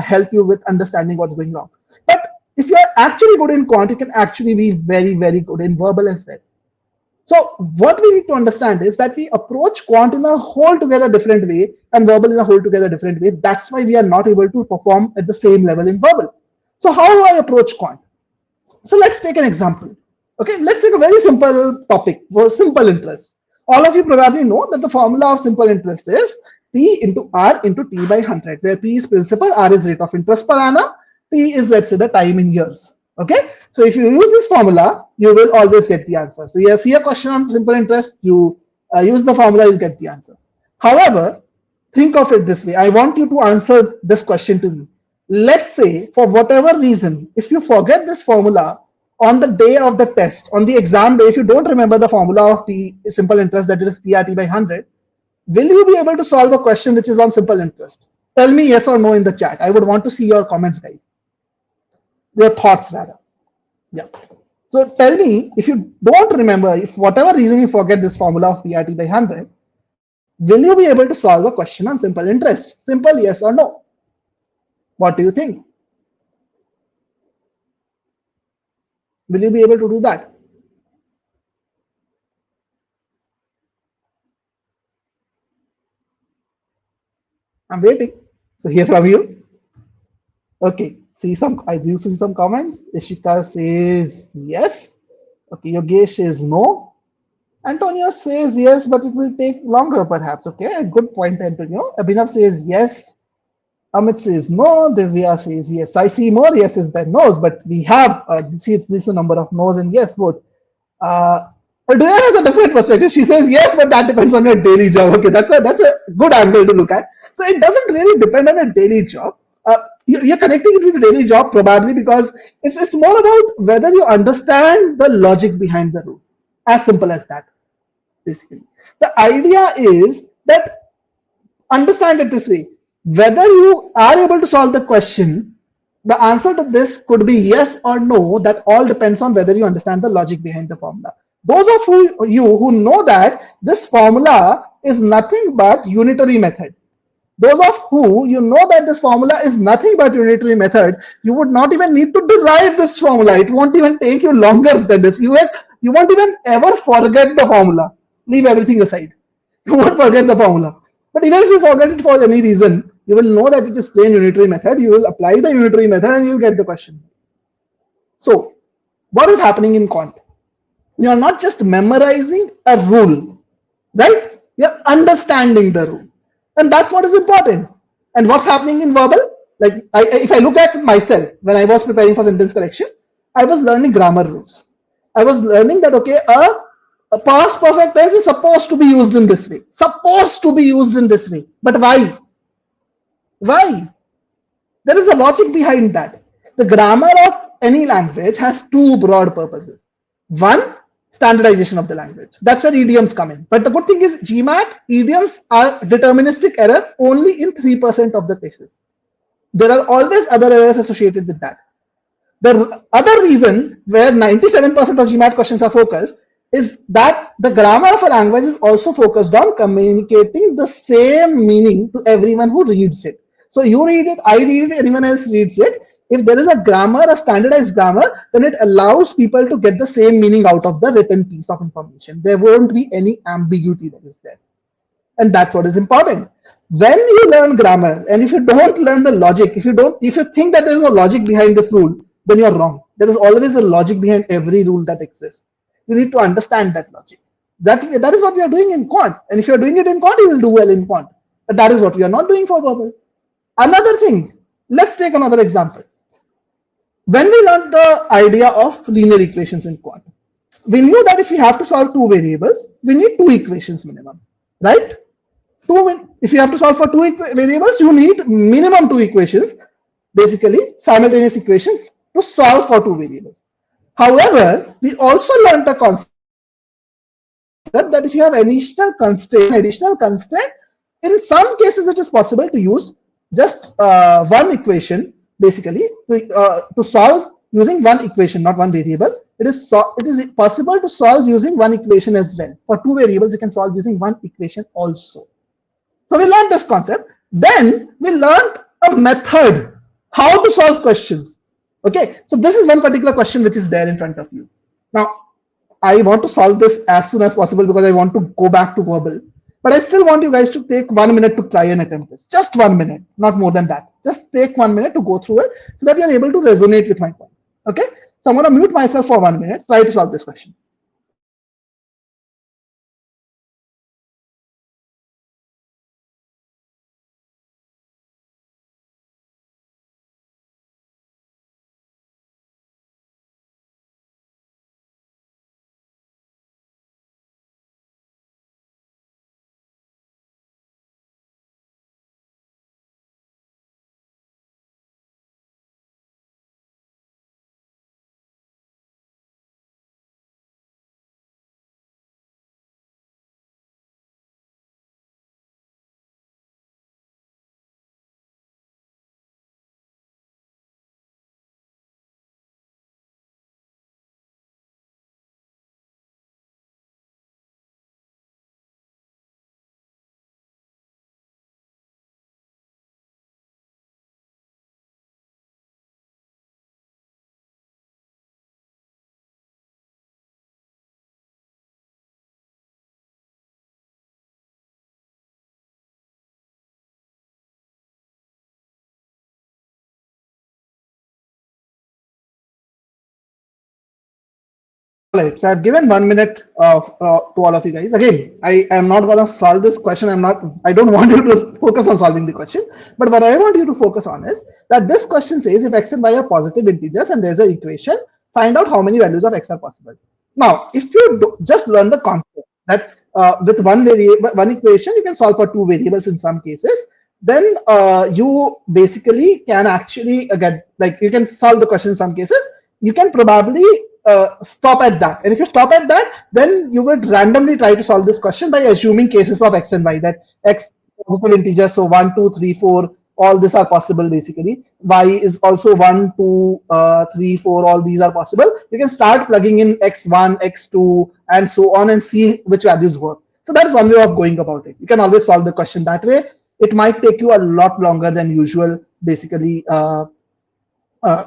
help you with understanding what's going wrong. But if you're actually good in quant, you can actually be very, very good in verbal as well. So what we need to understand is that we approach quant in a whole together different way and verbal in a whole together different way. That's why we are not able to perform at the same level in verbal. So how do I approach quant? So let's take an example. Okay, let's take a very simple topic for simple interest. All of you probably know that the formula of simple interest is P into R into T by 100, where P is principal, R is rate of interest per annum, T is, let's say, the time in years. Okay, so if you use this formula, you will always get the answer. So you see a question on simple interest, you use the formula, you'll get the answer. However, think of it this way. I want you to answer this question to me. Let's say, for whatever reason, if you forget this formula on the day of the test, on the exam day, if you don't remember the formula of P simple interest, that is PRT by 100, will you be able to solve a question which is on simple interest? Tell me yes or no in the chat. I would want to see your comments, guys. Your thoughts, rather. Yeah. So tell me, if you don't remember, if whatever reason you forget this formula of PRT by 100, will you be able to solve a question on simple interest? Simple yes or no? What do you think? Will you be able to do that? I'm waiting to hear from you. Okay, I do see some comments. Ishika says yes. Okay, Yogesh says no. Antonio says yes, but it will take longer perhaps. Okay, a good point, Antonio. Abhinav says yes. Amit says no. Divya says yes. I see more yeses than no's, but we have, see, it's a number of no's and yes both. But Doya has a different perspective. She says yes, but that depends on your daily job. Okay, that's a good angle to look at. So it doesn't really depend on a daily job. You're connecting it with the daily job probably because it's more about whether you understand the logic behind the rule. As simple as that, basically. The idea is that understand it this way: whether you are able to solve the question, the answer to this could be yes or no. That all depends on whether you understand the logic behind the formula. Those of you who know that this formula is nothing but unitary method, those of who you know that this formula is nothing but unitary method, you would not even need to derive this formula. It won't even take you longer than this. You won't even ever forget the formula. Leave everything aside. You won't forget the formula. But even if you forget it for any reason, you will know that it is plain unitary method. You will apply the unitary method and you will get the question. So what is happening in Quant? You are not just memorizing a rule, right? You're understanding the rule. And that's what is important. And what's happening in verbal? Like if I look at myself, when I was preparing for sentence correction, I was learning grammar rules. I was learning that, okay, a past perfect tense is supposed to be used in this way. Supposed to be used in this way. But why? Why? There is a logic behind that. The grammar of any language has two broad purposes. One, standardization of the language. That's where idioms come in. But the good thing is GMAT, idioms are deterministic error only in 3% of the cases. There are always other errors associated with that. The other reason where 97% of GMAT questions are focused is that the grammar of a language is also focused on communicating the same meaning to everyone who reads it. So you read it, I read it, anyone else reads it. If there is a grammar, a standardized grammar, then it allows people to get the same meaning out of the written piece of information. There won't be any ambiguity that is there. And that's what is important. When you learn grammar, and if you don't learn the logic, if you think that there is no logic behind this rule, then you're wrong. There is always a logic behind every rule that exists. You need to understand that logic. That is what we are doing in Quant. And if you're doing it in Quant, you will do well in Quant. But that is what we are not doing for verbal. Another thing, let's take another example. When we learned the idea of linear equations in Quant, we knew that if we have to solve two variables, we need two equations minimum, right? If you have to solve for two variables, you need minimum two equations, basically simultaneous equations to solve for two variables. However, we also learned the concept that if you have additional constraint, in some cases it is possible to use just one equation, basically to solve using one equation, not one variable. It is possible to solve using one equation as well. For two variables, you can solve using one equation also. So we learned this concept. Then we learned a method how to solve questions. Okay, so this is one particular question which is there in front of you. Now, I want to solve this as soon as possible because I want to go back to verbal. But I still want you guys to take 1 minute to try and attempt this. Just 1 minute, not more than that. Just take 1 minute to go through it so that you're able to resonate with my point. Okay, so I'm going to mute myself for 1 minute, try to solve this question. Right, so I've given 1 minute to all of you guys. Again, I am not going to solve this question. I don't want you to focus on solving the question. But what I want you to focus on is that this question says if x and y are positive integers and there's an equation, find out how many values of x are possible. Now, if you just learn the concept that with one variable, one equation, you can solve for two variables in some cases, then you basically can actually get, like, you can solve the question in some cases. You can probably stop at that. And if you stop at that, then you would randomly try to solve this question by assuming cases of x and y, that x multiple integers, so 1, 2, 3, 4, all these are possible basically. Y is also 1, 2, 3, 4, all these are possible. You can start plugging in x1, x2, and so on and see which values work. So that is one way of going about it. You can always solve the question that way. It might take you a lot longer than usual, basically,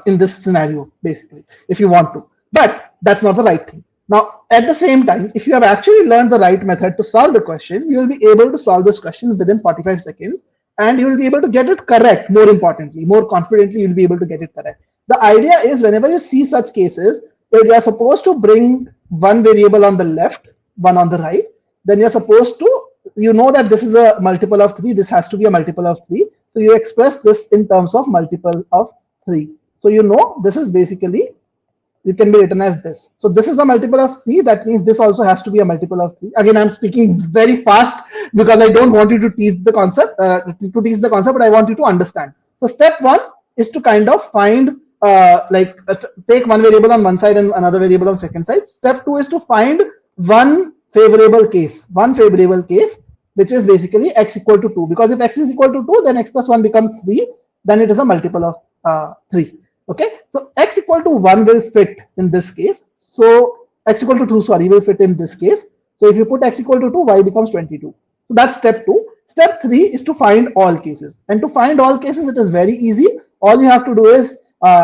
in this scenario, basically, if you want to. But that's not the right thing. Now, at the same time, if you have actually learned the right method to solve the question, you will be able to solve this question within 45 seconds, and you will be able to get it correct. More importantly, more confidently, you'll be able to get it correct. The idea is, whenever you see such cases where you are supposed to bring one variable on the left, one on the right, then you're supposed to, you know that this is a multiple of 3, this has to be a multiple of 3. So you express this in terms of multiple of 3. So you know this is basically, it can be written as this. So this is a multiple of 3. That means this also has to be a multiple of 3. Again, I'm speaking very fast because I don't want you to teach the concept, but I want you to understand. So step 1 is to kind of find, take one variable on one side and another variable on second side. Step 2 is to find one favorable case, which is basically x equal to 2. Because if x is equal to 2, then x plus 1 becomes 3. Then it is a multiple of 3. Okay, so x equal to 1 will fit in this case. So x equal to 2, sorry, will fit in this case. So if you put x equal to 2, y becomes 22. So that's step 2. Step 3 is to find all cases. And to find all cases, it is very easy. All you have to do is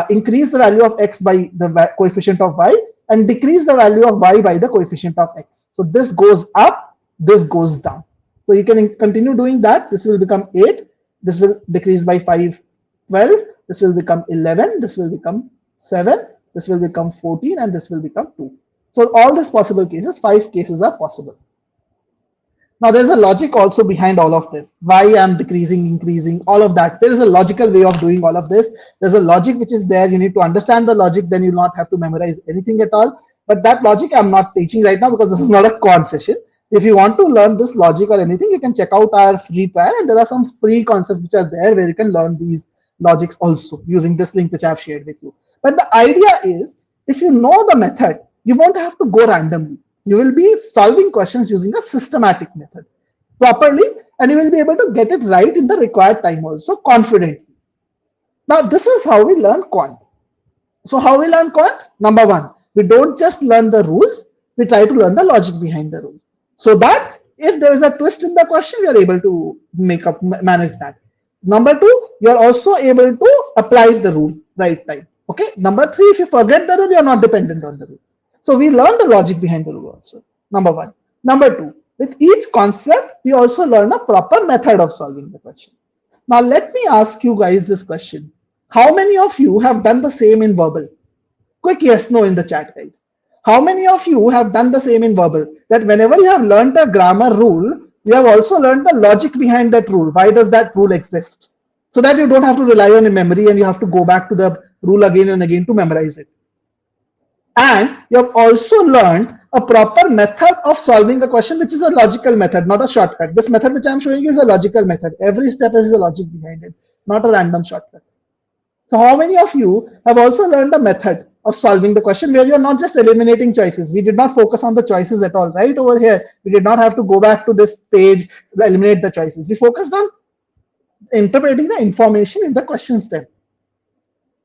increase the value of x by the coefficient of y, and decrease the value of y by the coefficient of x. So this goes up, this goes down. So you can continue doing that. This will become 8. This will decrease by 5, 12. This will become 11, this will become 7, this will become 14, and this will become 2. So all these possible cases, 5 cases are possible. Now there's a logic also behind all of this. Why I'm decreasing, increasing, all of that. There is a logical way of doing all of this. There's a logic which is there. You need to understand the logic, then you'll not have to memorize anything at all. But that logic I'm not teaching right now because this is not a quant session. If you want to learn this logic or anything, you can check out our free trial, and there are some free concepts which are there where you can learn these logics also using this link which I've shared with you. But the idea is, if you know the method, you won't have to go randomly. You will be solving questions using a systematic method properly, and you will be able to get it right in the required time also confidently. Now, this is how we learn quant. So how we learn quant? Number 1, we don't just learn the rules, we try to learn the logic behind the rules, so that if there is a twist in the question, we are able to manage that. Number 2, you are also able to apply the rule right time. Okay. Number 3, if you forget the rule, you are not dependent on the rule. So we learn the logic behind the rule also. Number 1. Number 2, with each concept, we also learn a proper method of solving the question. Now let me ask you guys this question. How many of you have done the same in verbal? Quick yes, no in the chat, guys. How many of you have done the same in verbal? That whenever you have learned a grammar rule, you have also learned the logic behind that rule. Why does that rule exist? So that you don't have to rely on a memory and you have to go back to the rule again and again to memorize it. And you have also learned a proper method of solving a question, which is a logical method, not a shortcut. This method which I'm showing you is a logical method. Every step has a logic behind it, not a random shortcut. So how many of you have also learned a method of solving the question where you're not just eliminating choices? We did not focus on the choices at all. Right over here, we did not have to go back to this page to eliminate the choices. We focused on interpreting the information in the question step.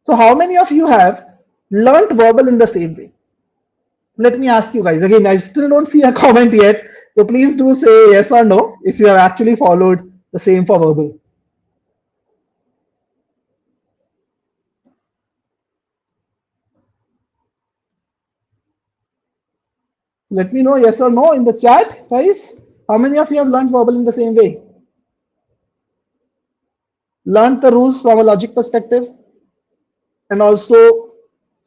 So how many of you have learned verbal in the same way? Let me ask you guys. Again, I still don't see a comment yet. So please do say yes or no if you have actually followed the same for verbal. Let me know yes or no in the chat, guys. How many of you have learned verbal in the same way? Learned the rules from a logic perspective and also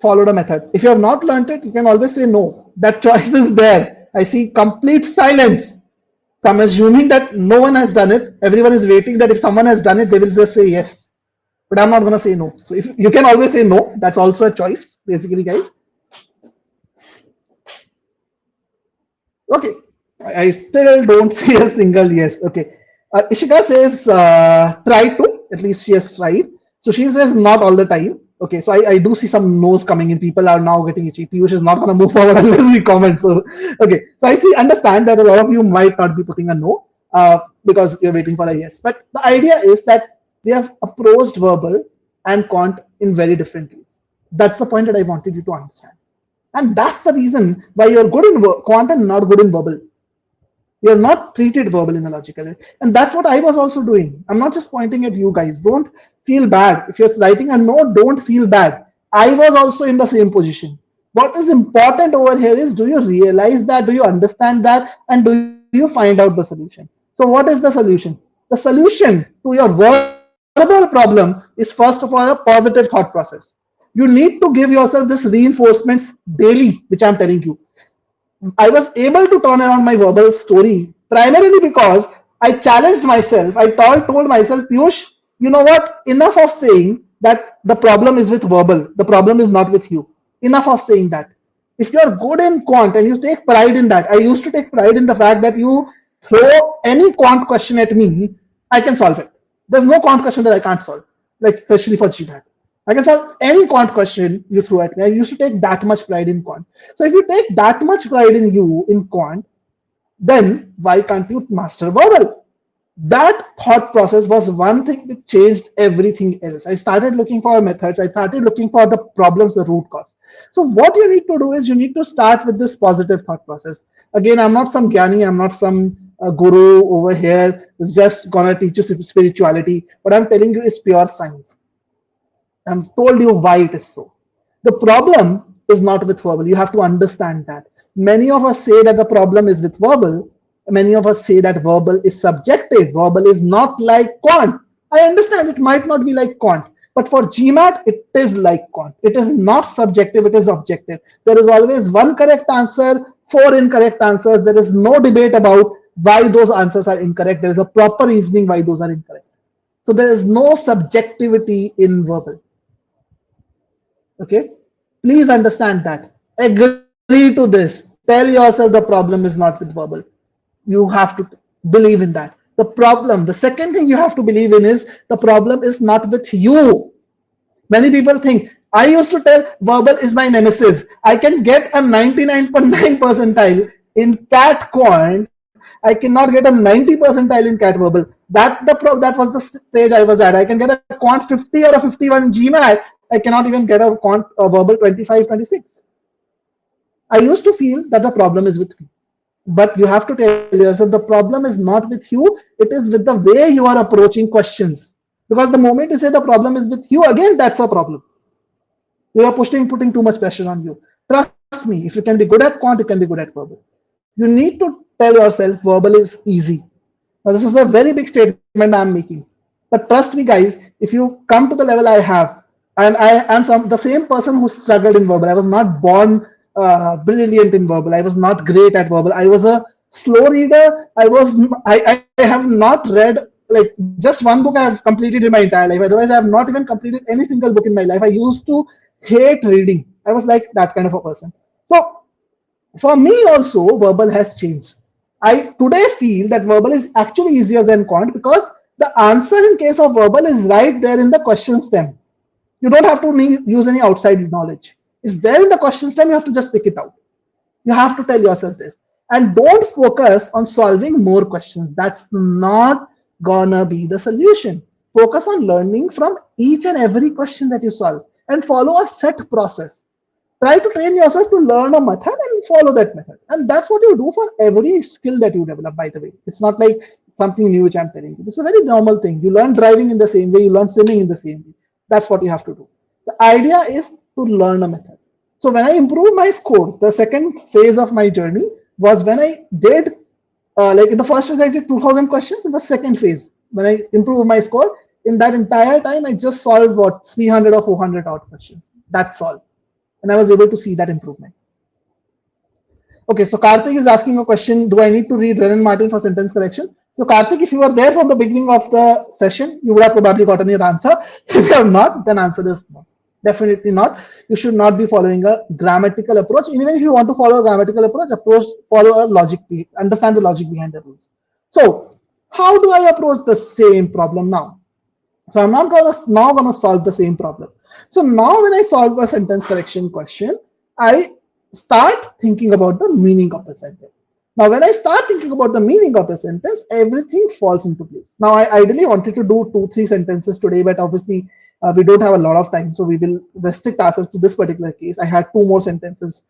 followed a method. If you have not learned it, you can always say no. That choice is there. I see complete silence. So I'm assuming that no one has done it. Everyone is waiting that if someone has done it, they will just say yes. But I'm not going to say no. So if you can always say no, that's also a choice, basically, guys. Okay, I still don't see a single yes. Okay, Ishika says try to. At least she has tried. So she says not all the time. Okay, so I do see some no's coming in. People are now getting itchy. Piyush is not going to move forward unless we comment. So okay, so I see understand that a lot of you might not be putting a no because you're waiting for a yes. But the idea is that we have approached verbal and quant in very different ways. That's the point that I wanted you to understand. And that's the reason why you're good in quant and not good in verbal. You're not treated verbal in a logical way. And that's what I was also doing. I'm not just pointing at you guys. Don't feel bad. If you're writing a note, don't feel bad. I was also in the same position. What is important over here is, do you realize that? Do you understand that? And do you find out the solution? So what is the solution? The solution to your verbal problem is first of all a positive thought process. You need to give yourself this reinforcements daily, which I'm telling you. I was able to turn around my verbal story primarily because I challenged myself. I told myself, Piyush, you know what? Enough of saying that the problem is with verbal. The problem is not with you. Enough of saying that. If you're good in quant and you take pride in that, I used to take pride in the fact that you throw any quant question at me, I can solve it. There's no quant question that I can't solve, like especially for GMAT. I can solve any quant question you throw at me. I used to take that much pride in quant. So if you take that much pride in you in quant, then why can't you master verbal? That thought process was one thing that changed everything else. I started looking for methods. I started looking for the problems, the root cause. So what you need to do is you need to start with this positive thought process. Again, I'm not some Gyani, I'm not some guru over here who's just gonna teach you spirituality. What I'm telling you is pure science. I've told you why it is so. The problem is not with verbal. You have to understand that. Many of us say that the problem is with verbal. Many of us say that verbal is subjective. Verbal is not like quant. I understand it might not be like quant, but for GMAT, it is like quant. It is not subjective, it is objective. There is always one correct answer, four incorrect answers. There is no debate about why those answers are incorrect. There is a proper reasoning why those are incorrect. So there is no subjectivity in verbal. Okay, please understand that. Agree to this. Tell yourself the problem is not with verbal. You have to believe in that. The problem, the second thing you have to believe in is the problem is not with you. Many people think, I used to tell verbal is my nemesis. I can get a 99.9 percentile in cat quant. I cannot get a 90 percentile in cat verbal. That was the stage I was at. I can get a quant 50 or a 51 GMAT. I cannot even get a verbal 25, 26. I used to feel that the problem is with me. But you have to tell yourself the problem is not with you, it is with the way you are approaching questions. Because the moment you say the problem is with you, again, that's a problem. You are putting too much pressure on you. Trust me, if you can be good at quant, you can be good at verbal. You need to tell yourself verbal is easy. Now, this is a very big statement I'm making. But trust me, guys, if you come to the level I have, and I am the same person who struggled in verbal. I was not born brilliant in verbal. I was not great at verbal. I was a slow reader. I have not read like just one book I have completed in my entire life. Otherwise, I have not even completed any single book in my life. I used to hate reading. I was like that kind of a person. So for me also, verbal has changed. I today feel that verbal is actually easier than quant because the answer in case of verbal is right there in the question stem. You don't have to use any outside knowledge. It's there in the question stem. You have to just pick it out. You have to tell yourself this. And don't focus on solving more questions. That's not gonna be the solution. Focus on learning from each and every question that you solve and follow a set process. Try to train yourself to learn a method and follow that method. And that's what you do for every skill that you develop, by the way. It's not like something new which I'm telling you. It's a very normal thing. You learn driving in the same way, you learn swimming in the same way. That's what you have to do. The idea is to learn a method. So when I improved my score, the second phase of my journey was when I did, like in the first phase, I did 2000 questions. In the second phase, when I improved my score, in that entire time, I just solved what, 300 or 400 odd questions. That's all. And I was able to see that improvement. Okay, so Karthik is asking a question. Do I need to read Renan Martin for sentence correction? So Karthik, if you were there from the beginning of the session, you would have probably gotten your answer. If you are not, then answer is no. Definitely not. You should not be following a grammatical approach. Even if you want to follow a grammatical approach, follow a logic, understand the logic behind the rules. So how do I approach the same problem now? So I'm not gonna solve the same problem. So now when I solve a sentence correction question, I start thinking about the meaning of the sentence. Now when I start thinking about the meaning of the sentence, everything falls into place. Now I ideally wanted to do 2-3 sentences today, but obviously we don't have a lot of time, so we will restrict ourselves to this particular case. I had 2 more sentences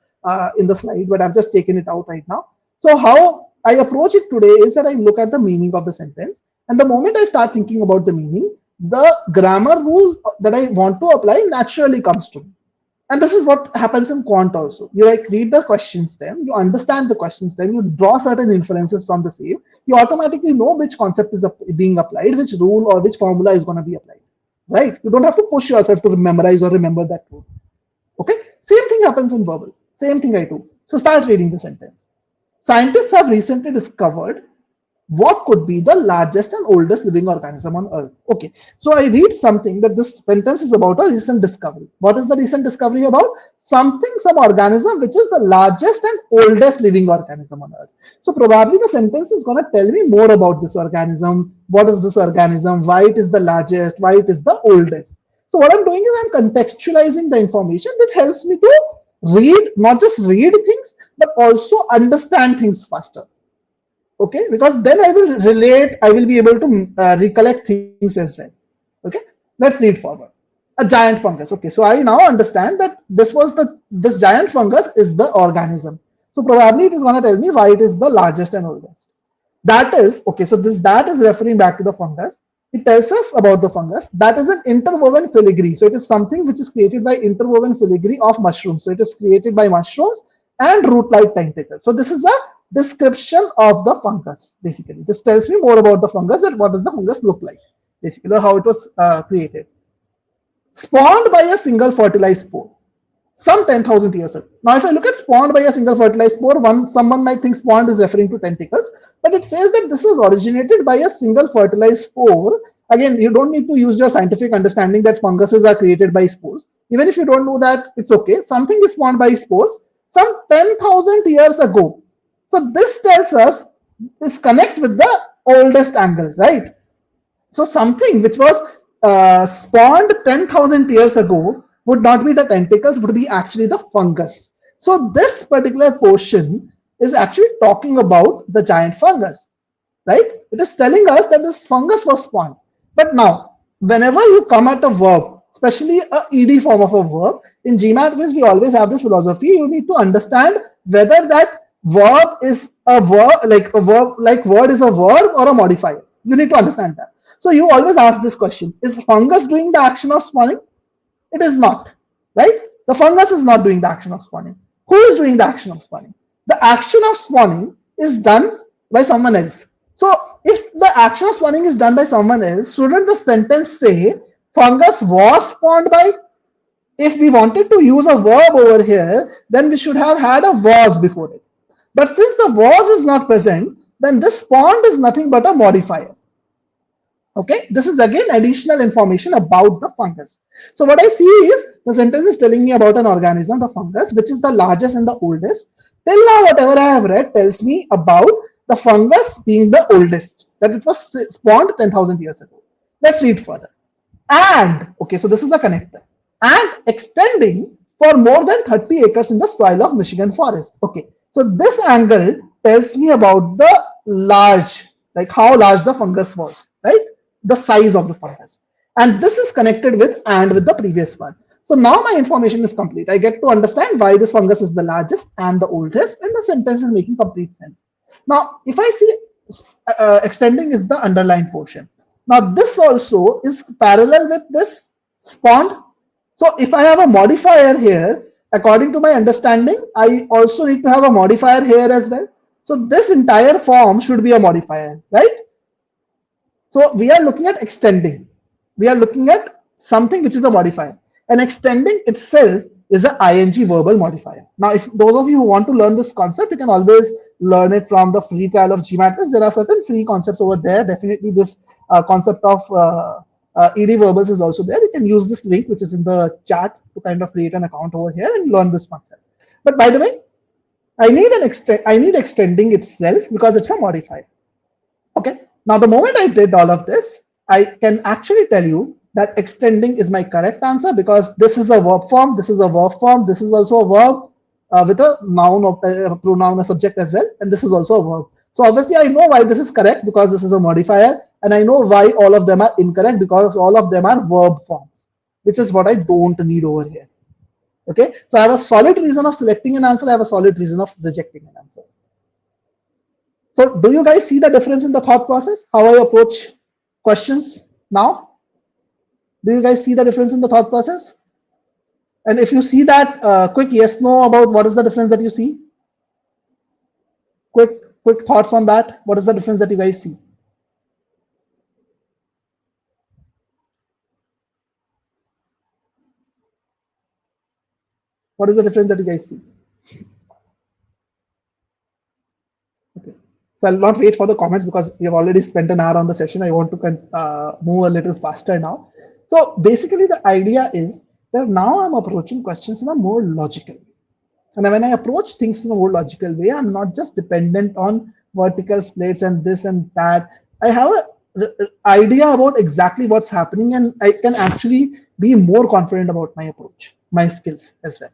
in the slide, but I've just taken it out right now. So how I approach it today is that I look at the meaning of the sentence, and the moment I start thinking about the meaning, the grammar rule that I want to apply naturally comes to me. And this is what happens in Quant also. You like read the question stem, you understand the question stem, you draw certain inferences from the same, you automatically know which concept is being applied, which rule or which formula is going to be applied, right? You don't have to push yourself to memorize or remember that rule. Okay, same thing happens in verbal, same thing I do. So start reading the sentence. Scientists have recently discovered what could be the largest and oldest living organism on Earth. Okay, so I read something that this sentence is about a recent discovery. What is the recent discovery about? Some organism which is the largest and oldest living organism on Earth. So probably the sentence is going to tell me more about this organism. What is this organism? Why it is the largest? Why it is the oldest? So what I'm doing is I'm contextualizing the information that helps me to read, not just read things, but also understand things faster. Okay, because then I will relate, I will be able to recollect things as well. Okay, let's read forward. A giant fungus. Okay, so I now understand that this giant fungus is the organism. So probably it is going to tell me why it is the largest and oldest. That is, okay, so that is referring back to the fungus. It tells us about the fungus. That is an interwoven filigree. So it is something which is created by interwoven filigree of mushrooms. So it is created by mushrooms and root-like tentacles. So this is the description of the fungus. Basically, this tells me more about the fungus, that what does the fungus look like, basically, or how it was created. Spawned by a single fertilized spore some 10,000 years ago. Now, if I look at spawned by a single fertilized spore, someone might think spawned is referring to tentacles, but it says that this was originated by a single fertilized spore. Again, you don't need to use your scientific understanding that funguses are created by spores. Even if you don't know that, it's okay. Something is spawned by spores some 10,000 years ago. So this tells us, this connects with the oldest angle, right? So something which was spawned 10,000 years ago would not be the tentacles, would be actually the fungus. So this particular portion is actually talking about the giant fungus, right? It is telling us that this fungus was spawned. But now, whenever you come at a verb, especially a ed form of a verb, in GMAT Wiz, we always have this philosophy. You need to understand whether that verb is a verb, word is a verb or a modifier. You need to understand that. So you always ask this question: is fungus doing the action of spawning? It is not, right? The fungus is not doing the action of spawning. Who is doing the action of spawning? The action of spawning is done by someone else. So if the action of spawning is done by someone else, shouldn't the sentence say fungus was spawned by? If we wanted to use a verb over here, then we should have had a was before it. But since the was is not present, then this spawned is nothing but a modifier. Okay, this is again additional information about the fungus. So what I see is the sentence is telling me about an organism, the fungus, which is the largest and the oldest. Till now, whatever I have read tells me about the fungus being the oldest, that it was spawned 10,000 years ago. Let's read further. And, okay, so this is the connector. And extending for more than 30 acres in the soil of Michigan forest. Okay, so this angle tells me about the large, like how large the fungus was, right? The size of the fungus. And this is connected with and with the previous one. So now my information is complete. I get to understand why this fungus is the largest and the oldest, and the sentence is making complete sense. Now, if I see extending is the underlined portion. Now, this also is parallel with this spawned. So if I have a modifier here, according to my understanding, I also need to have a modifier here as well. So this entire form should be a modifier, right? So we are looking at extending. We are looking at something which is a modifier. And extending itself is an ing verbal modifier. Now, if those of you who want to learn this concept, you can always learn it from the free trial of GMAT Wiz. There are certain free concepts over there. Definitely this concept of ED Verbals is also there. You can use this link, which is in the chat, to kind of create an account over here and learn this concept. But by the way, I need extending itself because it's a modifier. Okay. Now, the moment I did all of this, I can actually tell you that extending is my correct answer because this is a verb form, this is a verb form, this is also a verb with a noun, a pronoun, a subject as well, and this is also a verb. So obviously, I know why this is correct because this is a modifier, and I know why all of them are incorrect because all of them are verb forms, which is what I don't need over here. Okay, so I have a solid reason of selecting an answer, I have a solid reason of rejecting an answer. So do you guys see the difference in the thought process, how I approach questions now? Do you guys see the difference in the thought process? And if you see that, quick yes, no about what is the difference that you see? Quick thoughts on that. What is the difference that you guys see? What is the difference that you guys see? Okay. So I'll not wait for the comments because we have already spent an hour on the session. I want to move a little faster now. So basically the idea is that now I'm approaching questions in a more logical way. And when I approach things in a more logical way, I'm not just dependent on vertical splits and this and that. I have an idea about exactly what's happening, and I can actually be more confident about my approach, my skills as well,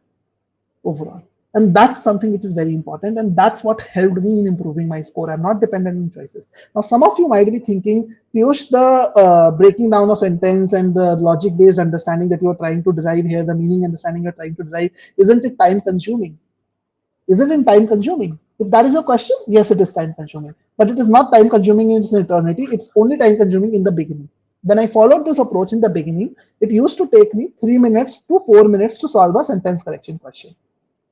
overall. And that's something which is very important, and that's what helped me in improving my score. I'm not dependent on choices. Now, some of you might be thinking, Piyush, the breaking down of sentence and the logic-based understanding that you're trying to derive here, the meaning understanding you're trying to derive, isn't it time-consuming? Isn't it time-consuming? If that is your question, yes, it is time-consuming. But it is not time-consuming in its eternity. It's only time-consuming in the beginning. When I followed this approach in the beginning, it used to take me 3 minutes to 4 minutes to solve a sentence correction question.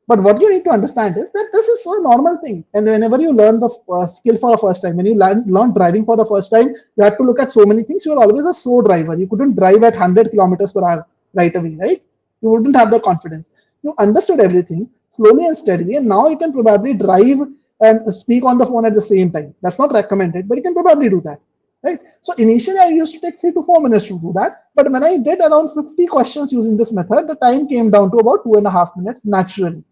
But what you need to understand is that this is a normal thing. And whenever you learn the skill for the first time, when you learn driving for the first time, you have to look at so many things. You are always a slow driver. You couldn't drive at 100 kilometers per hour right away, right? You wouldn't have the confidence. You understood everything slowly and steadily, and now you can probably drive and speak on the phone at the same time. That's not recommended, but you can probably do that, right? So initially I used to take 3 to 4 minutes to do that, but when I did around 50 questions using this method, the time came down to about 2.5 minutes naturally.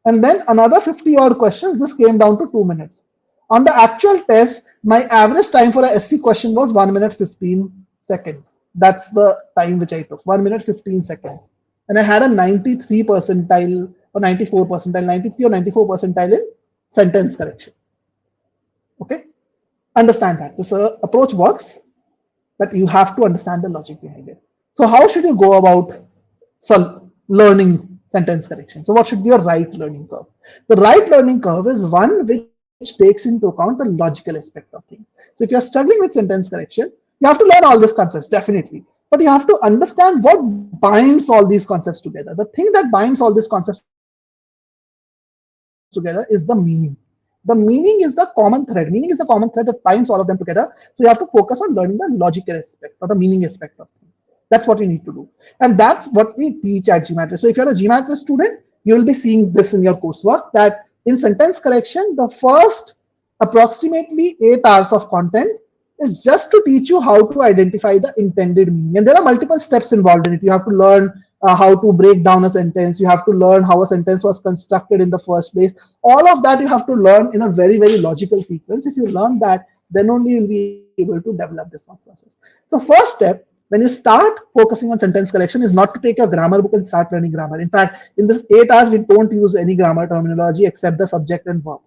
And then another 50 odd questions, this came down to 2 minutes. On the actual test, my average time for a SC question was 1 minute 15 seconds. That's the time which I took, 1 minute 15 seconds. And I had a 93 percentile or 94 percentile, 93 or 94 percentile in sentence correction. Okay, understand that this approach works, but you have to understand the logic behind it. So how should you go about learning sentence correction? So what should be your right learning curve? The right learning curve is one which takes into account the logical aspect of things. So if you're struggling with sentence correction, you have to learn all these concepts, definitely. But you have to understand what binds all these concepts together. The thing that binds all these concepts together is the meaning. The meaning is the common thread. Meaning is the common thread that binds all of them together. So you have to focus on learning the logical aspect or the meaning aspect of things. That's what you need to do. And that's what we teach at GMAT Wiz. So if you're a GMAT Wiz student, you will be seeing this in your coursework, that in sentence correction, the first approximately 8 hours of content is just to teach you how to identify the intended meaning. And there are multiple steps involved in it. You have to learn how to break down a sentence. You have to learn how a sentence was constructed in the first place. All of that you have to learn in a very, very logical sequence. If you learn that, then only you'll be able to develop this thought process. So first step, when you start focusing on sentence correction, is not to take a grammar book and start learning grammar. In fact, in this 8 hours, we don't use any grammar terminology except the subject and verb.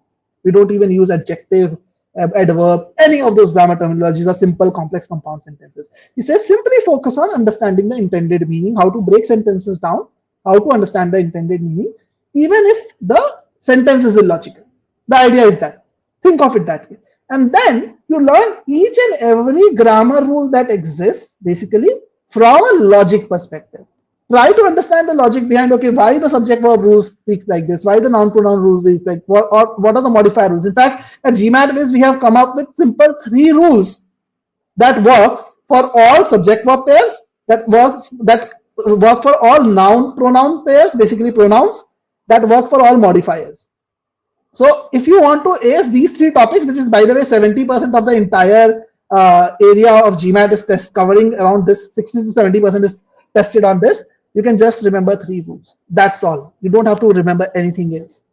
We don't even use adjective, adverb, any of those grammar terminologies are simple, complex, compound sentences. He says simply focus on understanding the intended meaning, how to break sentences down, how to understand the intended meaning, even if the sentence is illogical. The idea is that. Think of it that way. And then you learn each and every grammar rule that exists, basically, from a logic perspective. Try to understand the logic behind, okay, why the subject verb rule speaks like this, why the noun pronoun rule speaks like, what are the modifier rules. In fact, at GMAT Wiz, we have come up with simple 3 rules that work for all subject verb pairs, that work for all noun pronoun pairs, basically pronouns, that work for all modifiers. So if you want to ace these 3 topics, which is, by the way, 70% of the entire area of GMAT is covering around this 60 to 70% is tested on this. You can just remember 3 rules. That's all. You don't have to remember anything else.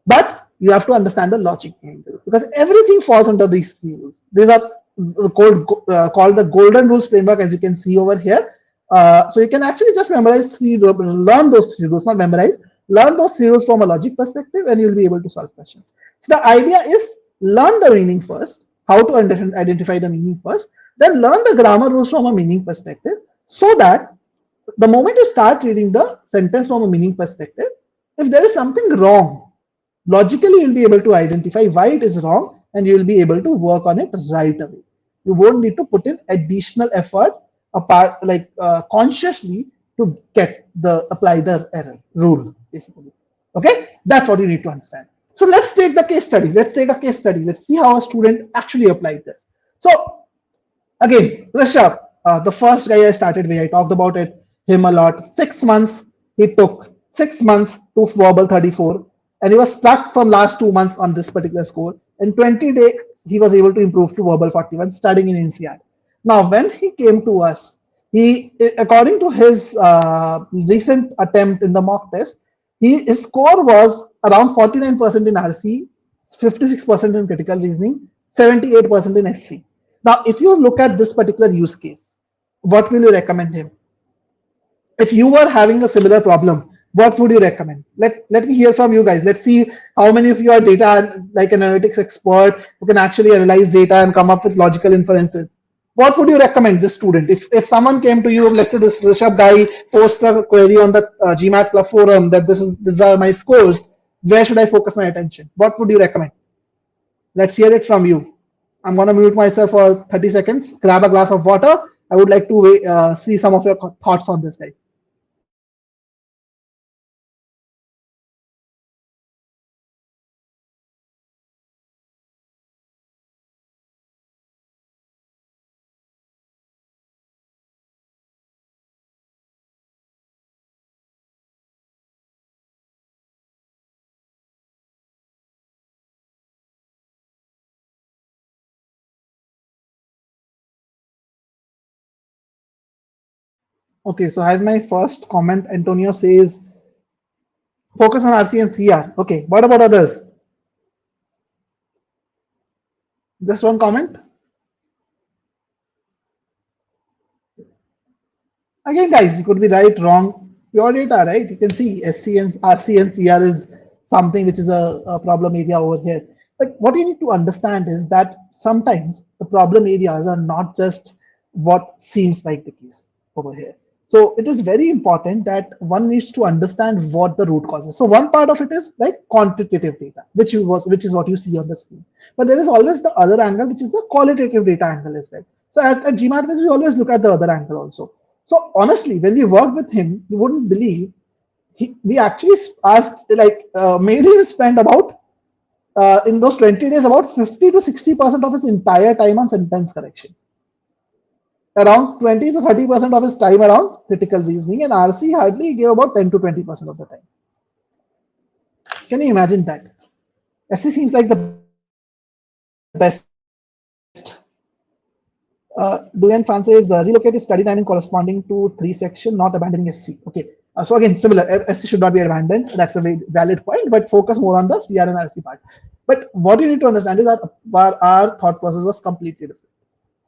But you have to understand the logic behind it, because everything falls under these 3 rules. These are called the golden rules framework, as you can see over here. So you can actually just memorize learn those 3 rules, not memorize, learn those 3 rules from a logic perspective, and you'll be able to solve questions. So the idea is learn the meaning first, how to identify the meaning first, then learn the grammar rules from a meaning perspective, so that the moment you start reading the sentence from a meaning perspective, if there is something wrong, logically you'll be able to identify why it is wrong, and you'll be able to work on it right away. You won't need to put in additional effort apart, like consciously, to apply the error rule, basically. Okay, that's what you need to understand. So let's take the case study. Let's take a case study. Let's see how a student actually applied this. So again, Rishabh, the first guy I started with, I talked about him a lot. 6 months he took, 6 months to verbal 34, and he was stuck from last 2 months on this particular score. In 20 days, he was able to improve to verbal 41, studying in NCR. Now, when he came to us, he, according to his recent attempt in the mock test, his score was around 49% in RC, 56% in critical reasoning, 78% in SC. Now, if you look at this particular use case, what will you recommend him? If you were having a similar problem, what would you recommend? Let me hear from you guys. Let's see how many of you are data like analytics expert who can actually analyze data and come up with logical inferences. What would you recommend this student? If someone came to you, let's say this Rishabh guy posts a query on the GMAT Club forum that these are my scores, where should I focus my attention? What would you recommend? Let's hear it from you. I'm going to mute myself for 30 seconds, grab a glass of water. I would like to see some of your thoughts on this, guys. Okay, so I have my first comment. Antonio says, focus on RC and CR. Okay, what about others? Just one comment. Again, guys, you could be right, wrong. Pure data, right? You can see SC and RC and CR is something which is a problem area over here. But what you need to understand is that sometimes the problem areas are not just what seems like the case over here. So it is very important that one needs to understand what the root cause is. So one part of it is like quantitative data, which is what you see on the screen. But there is always the other angle, which is the qualitative data angle as well. So at GMAT Wiz, we always look at the other angle also. So honestly, when we worked with him, you wouldn't believe we actually asked, made him spend about in those 20 days about 50 to 60% of his entire time on sentence correction. Around 20 to 30% of his time around critical reasoning, and RC hardly gave about 10 to 20% of the time. Can you imagine that? SC seems like the best. Duyan Fan says relocate is study timing corresponding to 3 section, not abandoning SC. Okay. So again, similar, SC should not be abandoned. That's a very valid point, but focus more on the CR and RC part. But what you need to understand is that our thought process was completely different.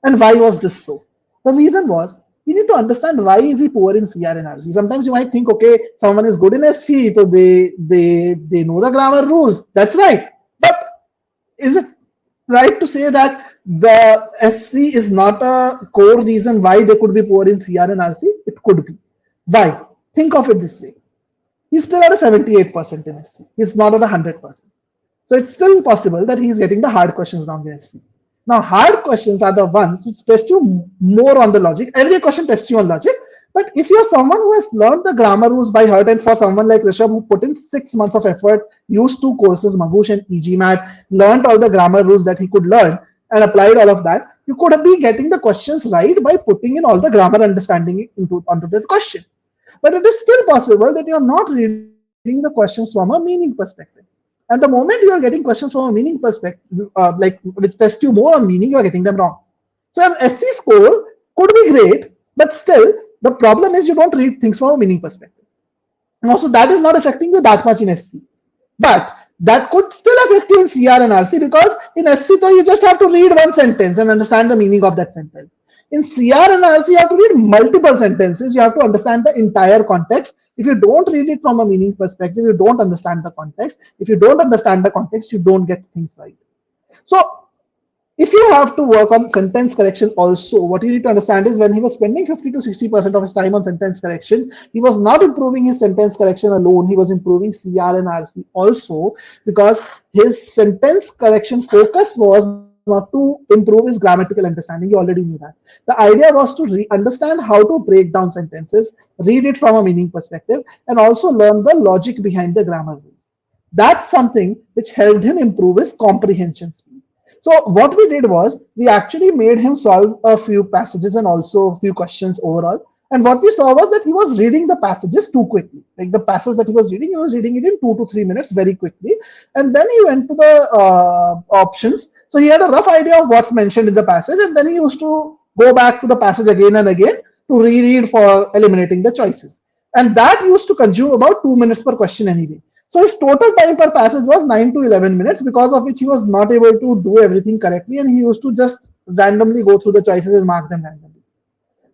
And why was this so? The reason was, you need to understand why is he poor in CR and RC. Sometimes you might think, okay, someone is good in SC, so they know the grammar rules. That's right. But is it right to say that the SC is not a core reason why they could be poor in CR and RC? It could be. Why? Think of it this way. He's still at a 78% in SC. He's not at 100%. So it's still possible that he's getting the hard questions wrong in SC. Now, hard questions are the ones which test you more on the logic. Every question tests you on logic. But if you're someone who has learned the grammar rules by heart, and for someone like Rishabh who put in 6 months of effort, used 2 courses, Magoosh and EGMAT, learned all the grammar rules that he could learn and applied all of that, you could be getting the questions right by putting in all the grammar understanding onto the question. But it is still possible that you're not reading the questions from a meaning perspective. And the moment you are getting questions from a meaning perspective, which test you more on meaning, you are getting them wrong. So an SC score could be great, but still the problem is you don't read things from a meaning perspective. And also that is not affecting you that much in SC. But that could still affect you in CR and RC, because in SC though you just have to read one sentence and understand the meaning of that sentence. In CR and RC you have to read multiple sentences. You have to understand the entire context. If you don't read it from a meaning perspective, you don't understand the context. If you don't understand the context, you don't get things right. So if you have to work on sentence correction also, what you need to understand is when he was spending 50 to 60% of his time on sentence correction, he was not improving his sentence correction alone, he was improving CR and RC also, because his sentence correction focus was not to improve his grammatical understanding. You already knew that. The idea was to understand how to break down sentences, read it from a meaning perspective, and also learn the logic behind the grammar rules. That's something which helped him improve his comprehension speed. So what we did was we actually made him solve a few passages and also a few questions overall. And what we saw was that he was reading the passages too quickly. Like the passage that he was reading it in 2 to 3 minutes very quickly. And then he went to the options. So he had a rough idea of what's mentioned in the passage, and then he used to go back to the passage again and again to reread for eliminating the choices. And that used to consume about 2 minutes per question anyway. So his total time per passage was 9 to 11 minutes, because of which he was not able to do everything correctly, and he used to just randomly go through the choices and mark them randomly.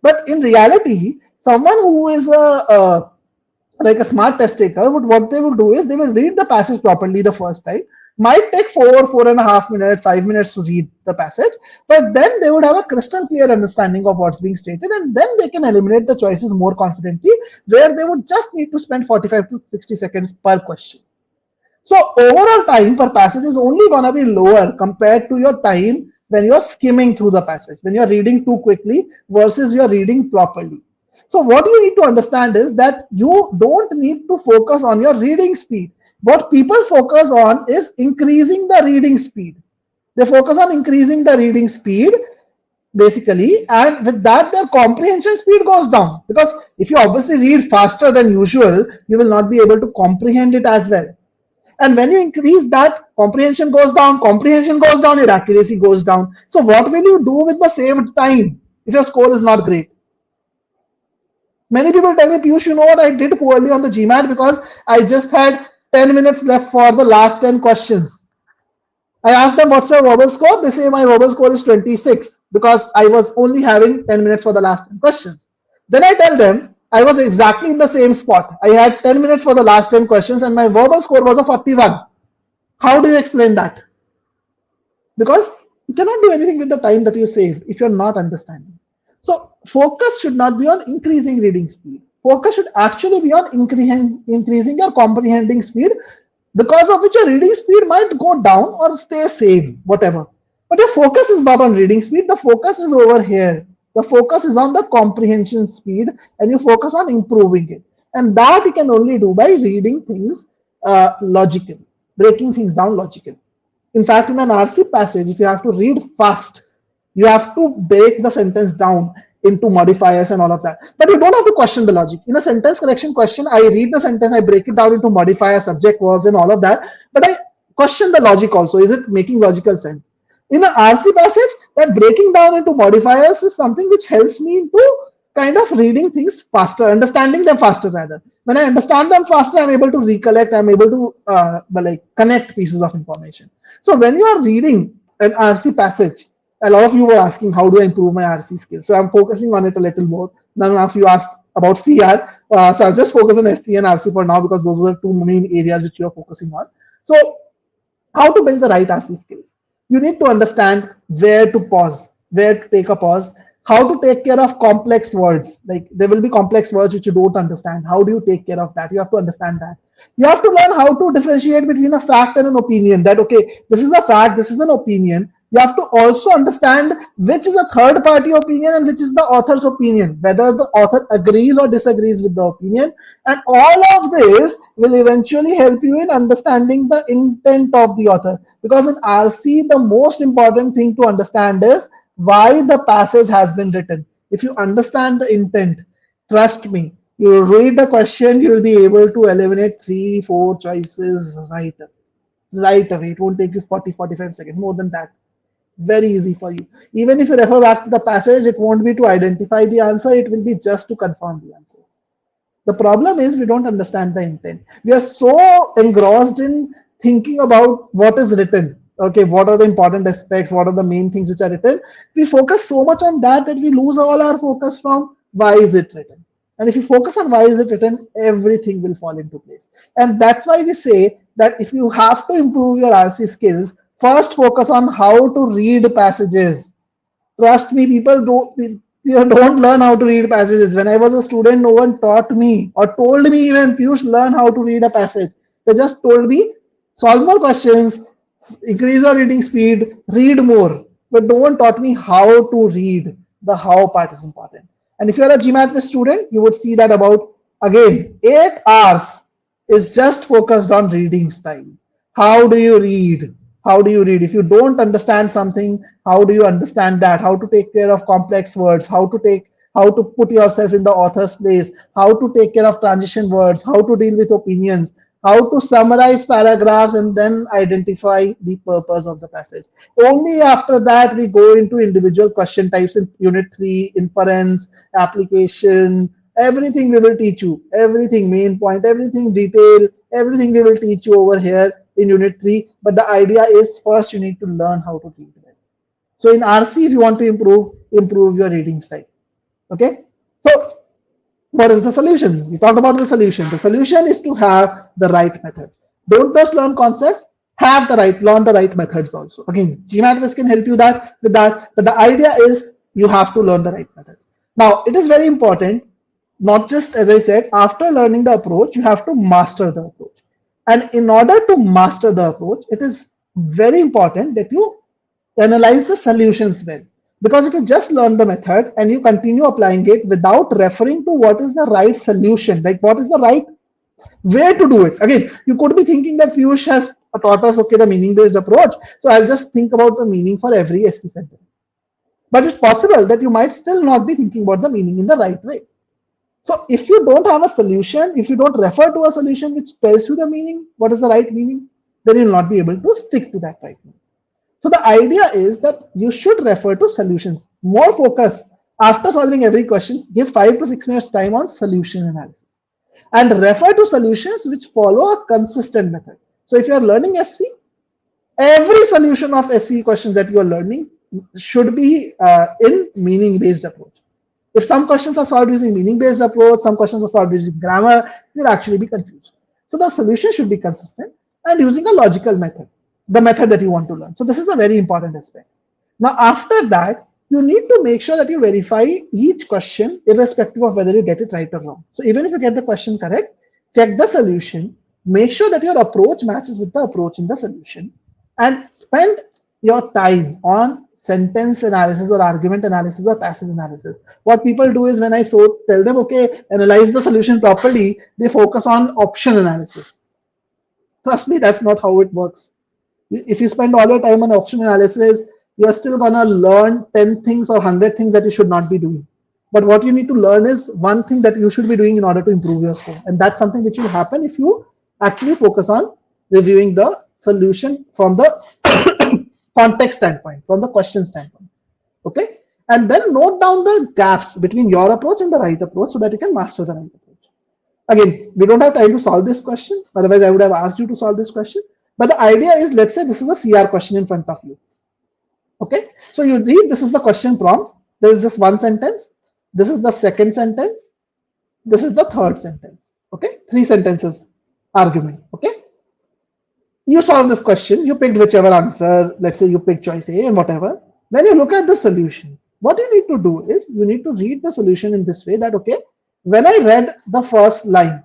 But in reality, someone who is like a smart test taker, what they will do is they will read the passage properly the first time. Might take 4.5 minutes, 5 minutes to read the passage, but then they would have a crystal clear understanding of what's being stated, and then they can eliminate the choices more confidently, where they would just need to spend 45 to 60 seconds per question. So overall time per passage is only going to be lower compared to your time when you're skimming through the passage, when you're reading too quickly versus you're reading properly. So what you need to understand is that you don't need to focus on your reading speed. What people focus on is increasing the reading speed. They focus on increasing the reading speed basically, and with that their comprehension speed goes down, because if you obviously read faster than usual, you will not be able to comprehend it as well. And when you increase that, comprehension goes down, your accuracy goes down. So what will you do with the saved time if your score is not great? Many people tell me, Piyush, you know what, I did poorly on the GMAT because I just had 10 minutes left for the last 10 questions. I asked them, what's your verbal score? They say my verbal score is 26 because I was only having 10 minutes for the last 10 questions. Then I tell them I was exactly in the same spot. I had 10 minutes for the last 10 questions and my verbal score was a 41. How do you explain that? Because you cannot do anything with the time that you saved if you're not understanding. So focus should not be on increasing reading speed. Focus should actually be on increasing your comprehending speed, because of which your reading speed might go down or stay same, whatever. But your focus is not on reading speed. The focus is over here. The focus is on the comprehension speed, and you focus on improving it. And that you can only do by reading things logically, breaking things down logically. In fact, in an RC passage, if you have to read fast, you have to break the sentence down into modifiers and all of that. But you don't have to question the logic. In a sentence correction question, I read the sentence, I break it down into modifiers, subject, verbs, and all of that. But I question the logic also. Is it making logical sense? In an RC passage, that breaking down into modifiers is something which helps me into kind of reading things faster, understanding them faster rather. When I understand them faster, I'm able to recollect, I'm able to like connect pieces of information. So when you are reading an RC passage, a lot of you were asking, how do I improve my RC skills? So I'm focusing on it a little more. None of you asked about CR. So I'll just focus on SC and RC for now, because those were the two main areas which you are focusing on. So how to build the right RC skills? You need to understand where to pause, where to take a pause, how to take care of complex words. Like there will be complex words which you don't understand. How do you take care of that? You have to understand that. You have to learn how to differentiate between a fact and an opinion. That, okay, this is a fact, this is an opinion. You have to also understand which is a third party opinion and which is the author's opinion, whether the author agrees or disagrees with the opinion. And all of this will eventually help you in understanding the intent of the author. Because in RC, the most important thing to understand is why the passage has been written. If you understand the intent, trust me, you will read the question, you will be able to eliminate 3-4 choices right away. It won't take you 40-45 seconds, more than that. very easy for you. Even if you refer back to the passage, it won't be to identify the answer, it will be just to confirm the answer. The problem is we don't understand the intent. We are so engrossed in thinking about what is written. Okay, what are the important aspects? What are the main things which are written? We focus so much on that that we lose all our focus from why is it written. And if you focus on why is it written, everything will fall into place. And that's why we say that if you have to improve your RC skills, first focus on how to read passages. Trust me, people don't learn how to read passages. When I was a student, no one taught me or told me even, Piyush, learn how to read a passage. They just told me, solve more questions, increase your reading speed, read more. But no one taught me how to read. The how part is important. And if you're a GMAT student, you would see that about, again, 8 hours is just focused on reading style. How do you read? How do you read? If you don't understand something, how do you understand that? How to take care of complex words? How to put yourself in the author's place? How to take care of transition words? How to deal with opinions? How to summarize paragraphs and then identify the purpose of the passage. Only after that we go into individual question types in Unit 3, inference, application, everything we will teach you, everything, main point, everything, detail, everything we will teach you over here in Unit 3. But the idea is first you need to learn how to read well. So in RC, if you want to improve your reading style. Okay. So what is the solution? We talked about the solution. The solution is to have the right method. Don't just learn concepts, learn the right methods also. Again, GMAT Wiz can help you with that. But the idea is you have to learn the right method. Now, it is very important, not just as I said, after learning the approach, you have to master the approach. And in order to master the approach, it is very important that you analyze the solutions well. Because if you just learn the method and you continue applying it without referring to what is the right solution, like what is the right way to do it. Again, you could be thinking that Piyush has taught us, okay, the meaning-based approach. So I'll just think about the meaning for every SC sentence. But it's possible that you might still not be thinking about the meaning in the right way. So if you don't have a solution, if you don't refer to a solution which tells you the meaning, what is the right meaning, then you'll not be able to stick to that right meaning. So the idea is that you should refer to solutions. More focus. After solving every question, give 5 to 6 minutes time on solution analysis. And refer to solutions which follow a consistent method. So if you are learning SC, every solution of SC questions that you are learning should be in meaning-based approach. If some questions are solved using meaning-based approach, some questions are solved using grammar, you'll actually be confused. So the solution should be consistent and using a logical method, the method that you want to learn. So this is a very important aspect. Now, after that, you need to make sure that you verify each question irrespective of whether you get it right or wrong. So even if you get the question correct, check the solution, make sure that your approach matches with the approach in the solution, and spend your time on sentence analysis or argument analysis or passage analysis. What people do is when I tell them, okay, analyze the solution properly, they focus on option analysis. Trust me, that's not how it works. If you spend all your time on option analysis, you're still gonna learn 10 things or 100 things that you should not be doing. But what you need to learn is one thing that you should be doing in order to improve your score. And that's something which will happen if you actually focus on reviewing the solution from the context standpoint, from the question standpoint. Okay. And then note down the gaps between your approach and the right approach so that you can master the right approach. Again, we don't have time to solve this question. Otherwise, I would have asked you to solve this question. But the idea is, let's say this is a CR question in front of you. Okay. So you read, this is the question prompt. There is this one sentence. This is the second sentence. This is the third sentence. Okay. 3 sentences argument. Okay. You solve this question. You picked whichever answer. Let's say you picked choice A and whatever. Then you look at the solution. What you need to do is you need to read the solution in this way that, okay, when I read the first line,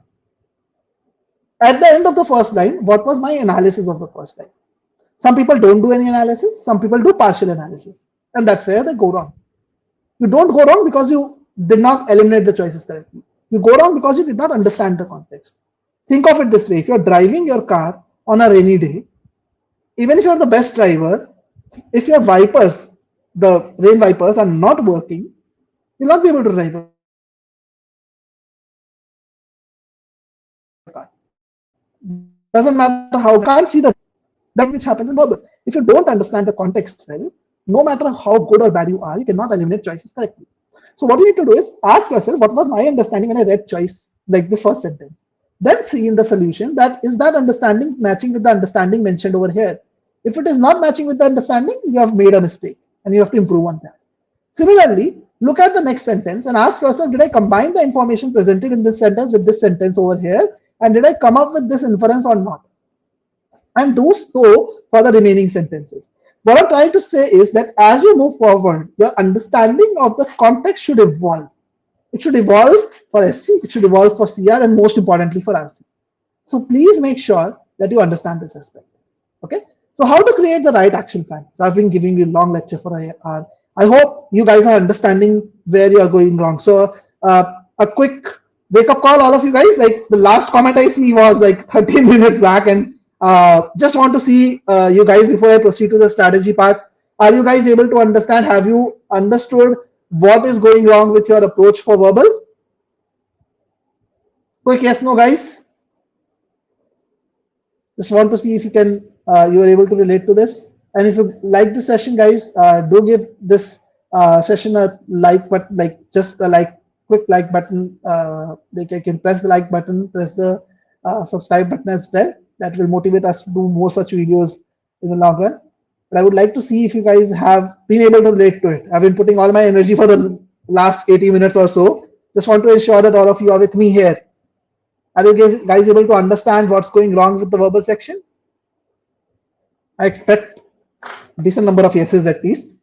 at the end of the first line, what was my analysis of the first line? Some people don't do any analysis. Some people do partial analysis. And that's where they go wrong. You don't go wrong because you did not eliminate the choices correctly. You go wrong because you did not understand the context. Think of it this way. If you're driving your car on a rainy day, even if you're the best driver, if your wipers, the rain wipers are not working, you'll not be able to drive your car. Doesn't matter how, can't see the which happens in verbal. If you don't understand the context well, no matter how good or bad you are, you cannot eliminate choices correctly. So what you need to do is ask yourself, what was my understanding when I read choice, like the first sentence? Then see in the solution that is that understanding matching with the understanding mentioned over here. If it is not matching with the understanding, you have made a mistake and you have to improve on that. Similarly, look at the next sentence and ask yourself, did I combine the information presented in this sentence with this sentence over here? And did I come up with this inference or not? And do so for the remaining sentences. What I'm trying to say is that as you move forward, your understanding of the context should evolve. It should evolve for SC, it should evolve for CR, and most importantly for RC. So please make sure that you understand this aspect. Okay. So how to create the right action plan? So I've been giving you a long lecture for an hour. I hope you guys are understanding where you are going wrong. So a quick wake up call, all of you guys. Like the last comment I see was like 13 minutes back, and just want to see you guys before I proceed to the strategy part. Are you guys able to understand? Have you understood what is going wrong with your approach for verbal? Quick yes, no, guys. Just want to see if you can, you are able to relate to this. And if you like the session, guys, do give this session a like, but like just a like, quick like button. Like you can press the like button, press the subscribe button as well. That will motivate us to do more such videos in the long run. But I would like to see if you guys have been able to relate to it. I've been putting all my energy for the last 80 minutes or so. Just want to ensure that all of you are with me here. Are you guys able to understand what's going wrong with the verbal section? I expect a decent number of yeses at least.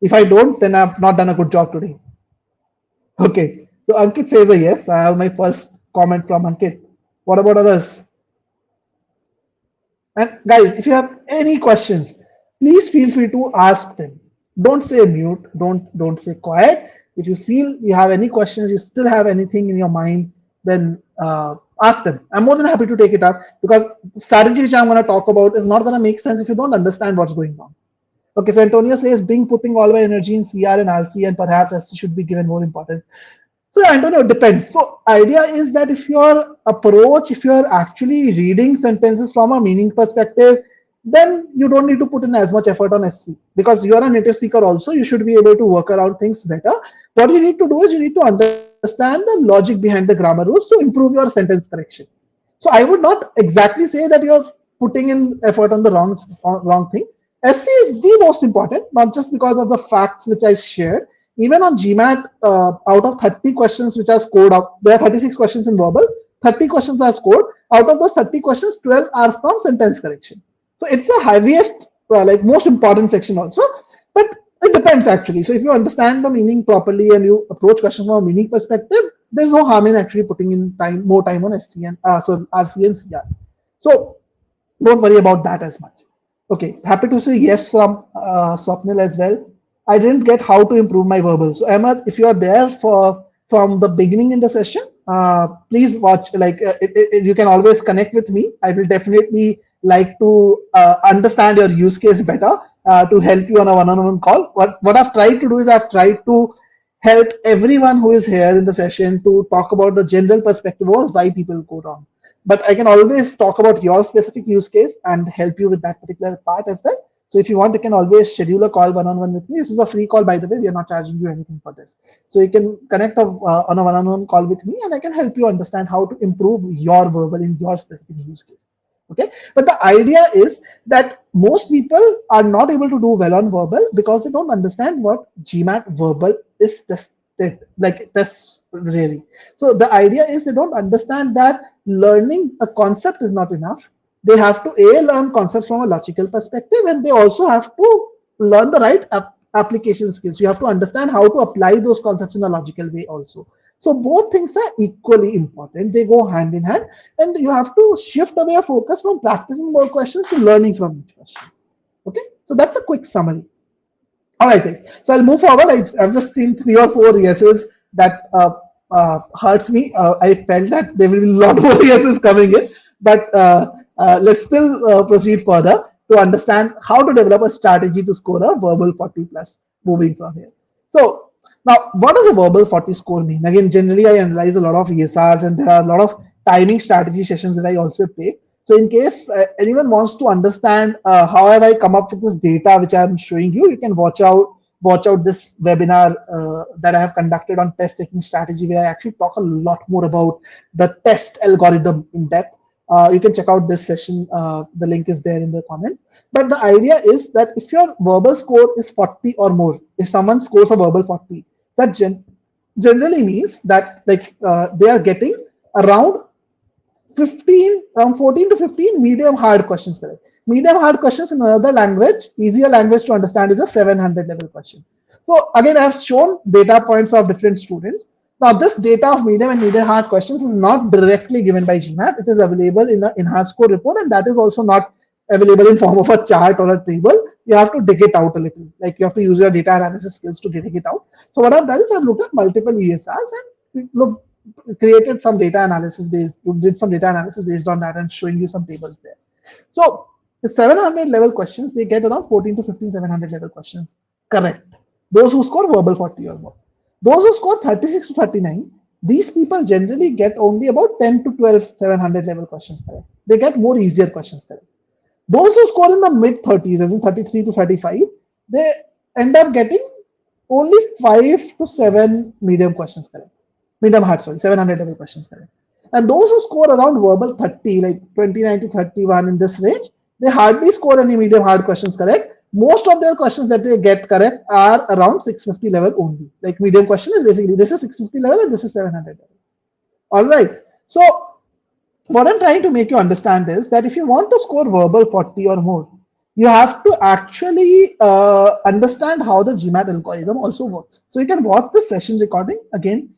If I don't, then I've not done a good job today. Okay, so Ankit says a yes. I have my first comment from Ankit. What about others? And guys, if you have any questions, please feel free to ask them. Don't say mute, don't say quiet. If you feel you have any questions, you still have anything in your mind, then ask them. I'm more than happy to take it up, because the strategy which I'm going to talk about is not going to make sense if you don't understand what's going on. Okay, so Antonio says being putting all my energy in CR and RC, and perhaps SC should be given more importance. So Antonio, it depends. So idea is that if your approach, if you're actually reading sentences from a meaning perspective, then you don't need to put in as much effort on SC, because you're a native speaker also. You should be able to work around things better. What you need to do is you need to understand the logic behind the grammar rules to improve your sentence correction. So I would not exactly say that you're putting in effort on the wrong thing. SC is the most important, not just because of the facts which I shared. Even on GMAT, out of 30 questions which are scored up, there are 36 questions in verbal, 30 questions are scored. Out of those 30 questions, 12 are from sentence correction. So it's the heaviest, like most important section also, but it depends actually. So if you understand the meaning properly and you approach questions from a meaning perspective, there's no harm in actually putting in more time on SC and RC and CR. So don't worry about that as much. Okay, happy to say yes from Swapnil as well. I didn't get how to improve my verbal. So Emma, if you are there from the beginning in the session, please watch. Like you can always connect with me. I will definitely like to understand your use case better to help you on a one-on-one call. What I've tried to do is I've tried to help everyone who is here in the session to talk about the general perspective of why people go wrong. But I can always talk about your specific use case and help you with that particular part as well. So if you want, you can always schedule a call one-on-one with me. This is a free call, by the way. We are not charging you anything for this. So you can connect on a one-on-one call with me, and I can help you understand how to improve your verbal in your specific use case. Okay, but the idea is that most people are not able to do well on verbal because they don't understand what GMAT verbal is tested, like tests really. So the idea is they don't understand that learning a concept is not enough. They have to learn concepts from a logical perspective, and they also have to learn the right application skills. You have to understand how to apply those concepts in a logical way also. So both things are equally important. They go hand in hand, and you have to shift away your focus from practicing more questions to learning from each question. Okay, so that's a quick summary. All right, guys. So I'll move forward. I've just seen 3 or 4 yeses that hurts me. I felt that there will be a lot more yeses coming in, but let's still proceed further to understand how to develop a strategy to score a verbal 40 plus moving from here. So now, what does a verbal 40 score mean? Again, generally I analyze a lot of ESRs, and there are a lot of timing strategy sessions that I also take. So in case anyone wants to understand how have I come up with this data which I'm showing you, you can watch out this webinar that I have conducted on test taking strategy, where I actually talk a lot more about the test algorithm in depth. You can check out this session. The link is there in the comment. But the idea is that if your verbal score is 40 or more, if someone scores a verbal 40, that generally means that they are getting around 14 to 15 medium hard questions correct. Medium hard questions in another language, easier language to understand, is a 700 level question. So again, I have shown data points of different students. Now this data of medium and medium hard questions is not directly given by GMAT. It is available in an enhanced score report, and that is also not available in form of a chart or a table. You have to dig it out a little. Like you have to use your data analysis skills to dig it out. So what I've done is I've looked at multiple ESRs and created some data analysis based on that and showing you some tables there. So the 700 level questions, they get around 14 to 15 700 level questions correct. Those who score verbal 40 or more. Those who score 36 to 39, these people generally get only about 10 to 12 700 level questions correct. They get more easier questions correct. Those who score in the mid 30s, as in 33 to 35, they end up getting only 5 to 7 medium questions correct. Medium hard, sorry, 700 level questions correct. And those who score around verbal 30, like 29 to 31 in this range, they hardly score any medium hard questions correct. Most of their questions that they get correct are around 650 level only. Like medium question is basically, this is 650 level and this is 700 level. All right. So what I'm trying to make you understand is that if you want to score verbal 40 or more, you have to actually understand how the GMAT algorithm also works. So you can watch the session recording again.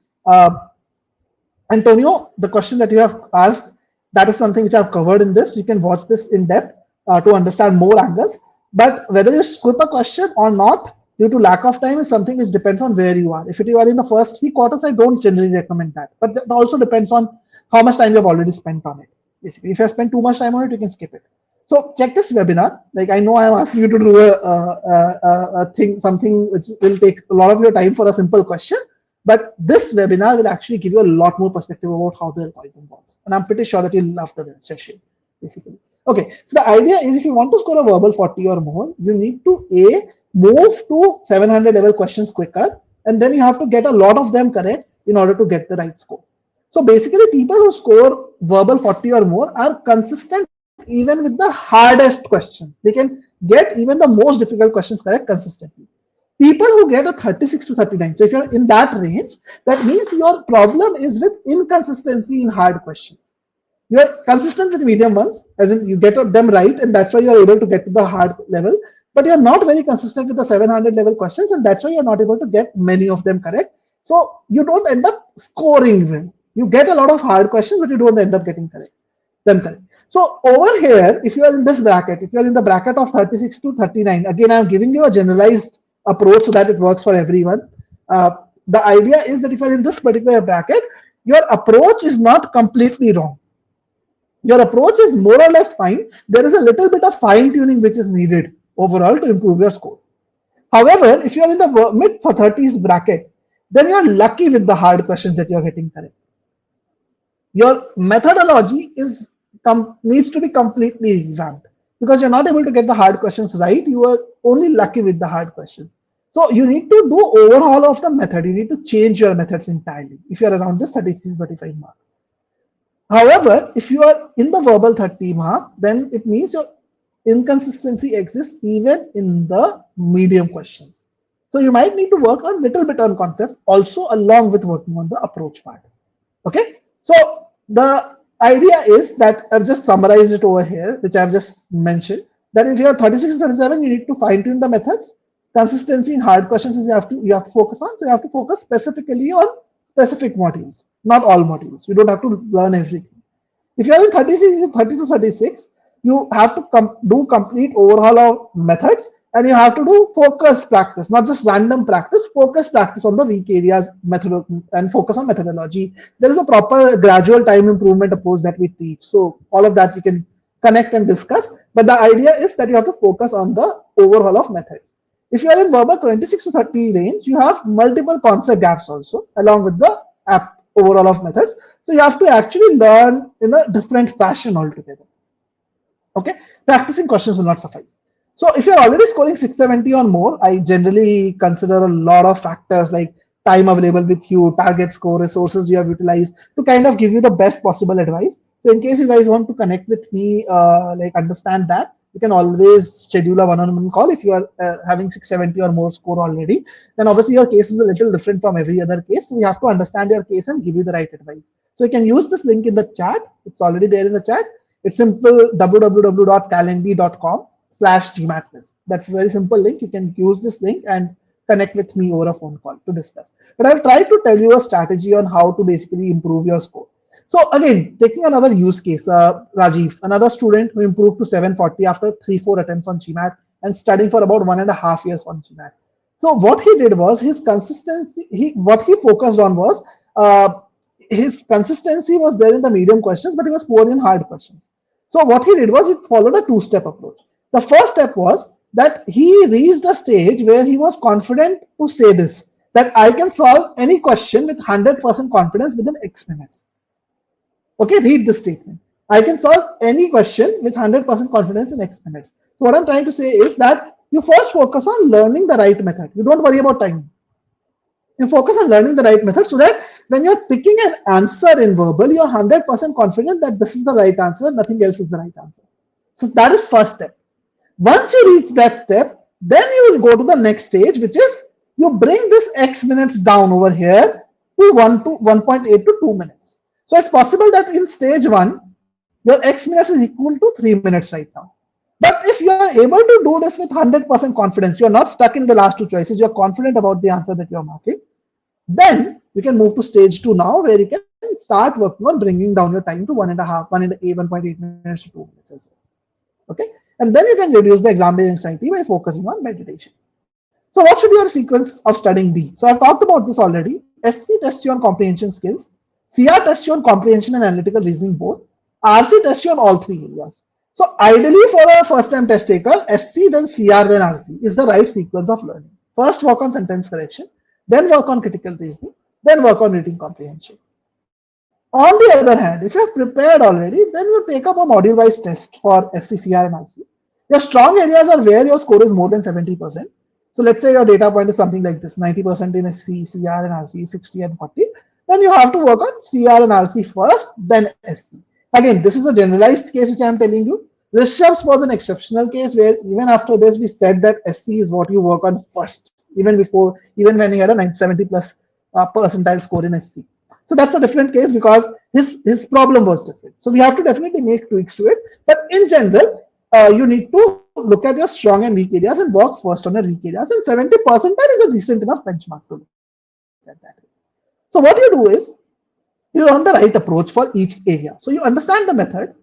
Antonio, the question that you have asked, that is something which I've covered in this. You can watch this in depth to understand more angles. But whether you skip a question or not, due to lack of time, is something which depends on where you are. If you are in the first 3 quarters, I don't generally recommend that. But that also depends on how much time you have already spent on it. Basically, if you have spent too much time on it, you can skip it. So check this webinar. Like I know I'm asking you to do something which will take a lot of your time for a simple question. But this webinar will actually give you a lot more perspective about how the algorithm works. And I'm pretty sure that you'll love the session, basically. Okay, so the idea is if you want to score a verbal 40 or more, you need to move to 700 level questions quicker, and then you have to get a lot of them correct in order to get the right score. So basically, people who score verbal 40 or more are consistent even with the hardest questions. They can get even the most difficult questions correct consistently. People who get a 36 to 39, so if you're in that range, that means your problem is with inconsistency in hard questions. You're consistent with medium ones, as in you get them right, and that's why you're able to get to the hard level, but you're not very consistent with the 700 level questions, and that's why you're not able to get many of them correct. So you don't end up scoring well. You get a lot of hard questions, but you don't end up getting them correct. So over here, if you are in this bracket, if you are in the bracket of 36 to 39, again, I'm giving you a generalized approach so that it works for everyone. The idea is that if you're in this particular bracket, your approach is not completely wrong. Your approach is more or less fine. There is a little bit of fine tuning which is needed overall to improve your score. However, if you're in the mid 30s bracket, then you're lucky with the hard questions that you're getting correct. Your methodology needs to be completely revamped because you're not able to get the hard questions right. You are only lucky with the hard questions. So you need to do overhaul of the method. You need to change your methods entirely if you're around this 33-35 mark. However, if you are in the verbal 30 mark, then it means your inconsistency exists even in the medium questions. So you might need to work a little bit on concepts also along with working on the approach part. Okay, so the idea is that I've just summarized it over here, which I've just mentioned, that if you're 36 to 37, you need to fine tune the methods. Consistency in hard questions is you have to focus on. So you have to focus specifically on specific modules, not all modules. You don't have to learn everything. If you're in 30 to 36, you have to do complete overhaul of methods, and you have to do focused practice, not just random practice, focused practice on the weak areas method and focus on methodology. There is a proper gradual time improvement approach that we teach. So all of that we can connect and discuss. But the idea is that you have to focus on the overhaul of methods. If you are in verbal 26 to 30 range, you have multiple concept gaps also along with the overall of methods. So you have to actually learn in a different fashion altogether. Okay, practicing questions will not suffice. So if you're already scoring 670 or more, I generally consider a lot of factors like time available with you, target score, resources you have utilized to kind of give you the best possible advice. So in case you guys want to connect with me, like understand that, you can always schedule a one-on-one call if you are having 670 or more score already. Then obviously your case is a little different from every other case. So we have to understand your case and give you the right advice. So you can use this link in the chat. It's already there in the chat. It's simple, www.calendly.com/GMAT. That's a very simple link. You can use this link and connect with me over a phone call to discuss. But I'll try to tell you a strategy on how to basically improve your score. So again, taking another use case, Rajiv, another student who improved to 740 after 3-4 attempts on GMAT and studying for about 1.5 years on GMAT. So what he did was his consistency. What he focused on was his consistency was there in the medium questions, but he was poor in hard questions. So what he did was he followed a two-step approach. The first step was that he reached a stage where he was confident to say this, that I can solve any question with 100% confidence within X minutes. Okay, read this statement. I can solve any question with 100% confidence in X minutes. So what I'm trying to say is that you first focus on learning the right method. You don't worry about time. You focus on learning the right method so that when you're picking an answer in verbal, you're 100% confident that this is the right answer, nothing else is the right answer. So that is first step. Once you reach that step, then you will go to the next stage, which is you bring this X minutes down over here to 1.8 to 2 minutes. So it's possible that in stage 1, your X minutes is equal to 3 minutes right now. But if you are able to do this with 100% confidence, you are not stuck in the last two choices, you are confident about the answer that you are marking, then we can move to stage 2 now, where you can start working on bringing down your time to 1.8 minutes to 2 minutes as well. Okay, and then you can reduce the exam-based anxiety by focusing on meditation. So what should your sequence of studying be? So I've talked about this already. SC tests you on comprehension skills, CR tests you on comprehension and analytical reasoning both, RC tests you on all three areas. So ideally for a first-time test taker, SC, then CR, then RC is the right sequence of learning. First work on sentence correction, then work on critical reasoning, then work on reading comprehension. On the other hand, if you have prepared already, then you take up a module-wise test for SC, CR, and RC. Your strong areas are where your score is more than 70%. So let's say your data point is something like this, 90% in SC, CR, and RC, 60 and 40. Then you have to work on CR and RC first, then SC. Again, this is a generalized case which I am telling you. Rishabh's was an exceptional case where even after this, we said that SC is what you work on first, even when he had a 70 plus percentile score in SC. So that's a different case because his problem was different. So we have to definitely make tweaks to it. But in general, you need to look at your strong and weak areas and work first on your weak areas. And 70 percentile is a decent enough benchmark to look at that. So what you do is you learn the right approach for each area. So you understand the methods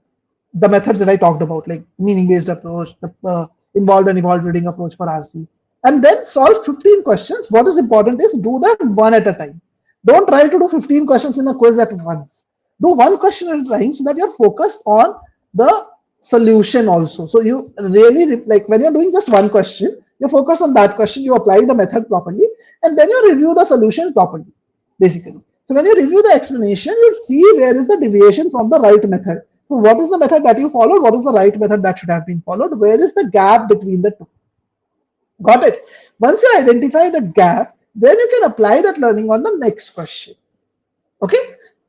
that I talked about, like meaning-based approach, the involved and evolved reading approach for RC, and then solve 15 questions. What is important is do them one at a time. Don't try to do 15 questions in a quiz at once. Do one question at a time so that you're focused on the solution also. So you really, like when you're doing just one question, you focus on that question, you apply the method properly, and then you review the solution properly, basically. So when you review the explanation, you see where is the deviation from the right method. So what is the method that you followed? What is the right method that should have been followed? Where is the gap between the two? Got it? Once you identify the gap, then you can apply that learning on the next question. Okay?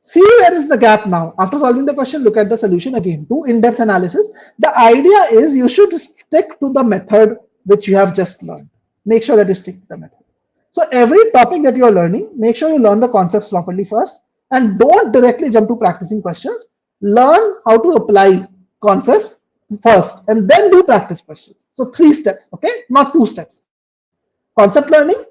See where is the gap now. After solving the question, look at the solution again. Do in-depth analysis. The idea is you should stick to the method which you have just learned. Make sure that you stick to the method. So every topic that you are learning, make sure you learn the concepts properly first and don't directly jump to practicing questions. Learn how to apply concepts first and then do practice questions. So 3 steps, okay? Not 2 steps. Concept learning,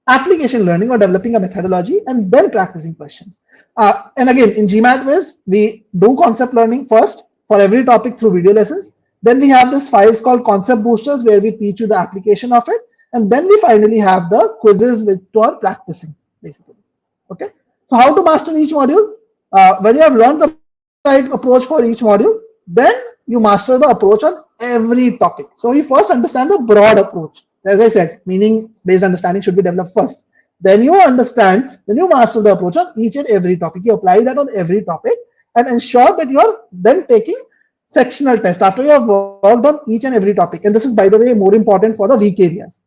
application learning or developing a methodology, and then practicing questions. And again, in GMAT Wiz, we do concept learning first for every topic through video lessons. Then we have this files called concept boosters where we teach you the application of it. And then we finally have the quizzes which are practicing, basically. Okay. So how to master each module? When you have learned the right approach for each module, then you master the approach on every topic. So you first understand the broad approach. As I said, meaning-based understanding should be developed first. Then you understand, then you master the approach on each and every topic. You apply that on every topic and ensure that you are then taking sectional test after you have worked on each and every topic. And this is, by the way, more important for the weak areas.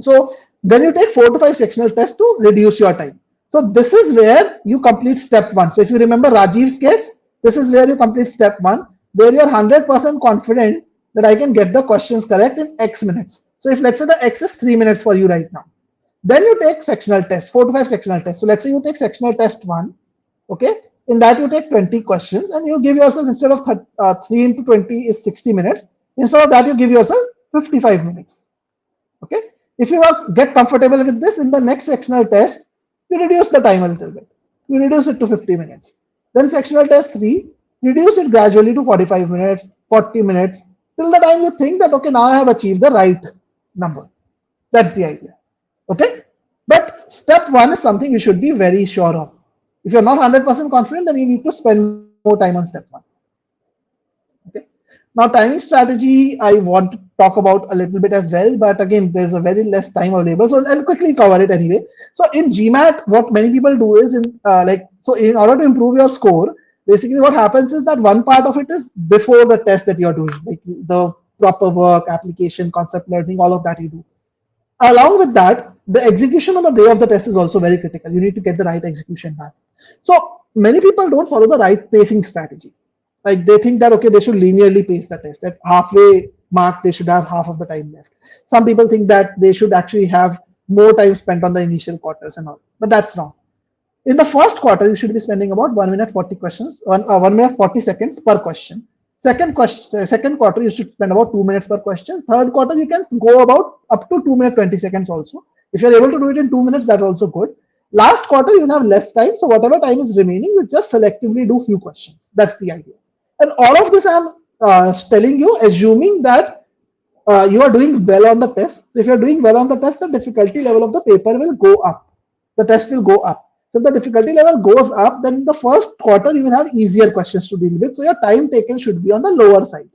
So then you take 4 to 5 sectional tests to reduce your time. So this is where you complete step 1. So if you remember Rajiv's case, this is where you complete step 1, where you're 100% confident that I can get the questions correct in X minutes. So if let's say the X is 3 minutes for you right now, then you take sectional tests, 4 to 5 sectional tests. So let's say you take sectional test 1, okay? In that you take 20 questions and you give yourself, instead of 3 into 20 is 60 minutes, instead of that you give yourself 55 minutes, okay? If you get comfortable with this, in the next sectional test, you reduce the time a little bit. You reduce it to 50 minutes. Then sectional test 3, reduce it gradually to 45 minutes, 40 minutes, till the time you think that, okay, now I have achieved the right number. That's the idea, okay? But step 1 is something you should be very sure of. If you're not 100% confident, then you need to spend more time on step 1. Okay. Now, timing strategy, I want to talk about a little bit as well, but again, there's a very less time available, so I'll quickly cover it anyway. So in GMAT, what many people do is, in order to improve your score, basically what happens is that one part of it is before the test that you're doing, like the proper work, application, concept learning, all of that you do. Along with that, the execution on the day of the test is also very critical. You need to get the right execution done. So many people don't follow the right pacing strategy. Like they think that, okay, they should linearly pace the test. At halfway mark, they should have half of the time left. Some people think that they should actually have more time spent on the initial quarters and all, but that's wrong. In the first quarter, you should be spending about 1 minute 40 questions, 1 minute 40 seconds per question. Second quarter, you should spend about 2 minutes per question. Third quarter, you can go about up to 2 minutes 20 seconds also. If you're able to do it in 2 minutes, that's also good. Last quarter, you'll have less time, so whatever time is remaining, you just selectively do few questions. That's the idea. And all of this I'm telling you, assuming that you are doing well on the test. If you're doing well on the test, the difficulty level of the paper will go up. The test will go up. So if the difficulty level goes up, then in the first quarter, you will have easier questions to deal with. So your time taken should be on the lower side.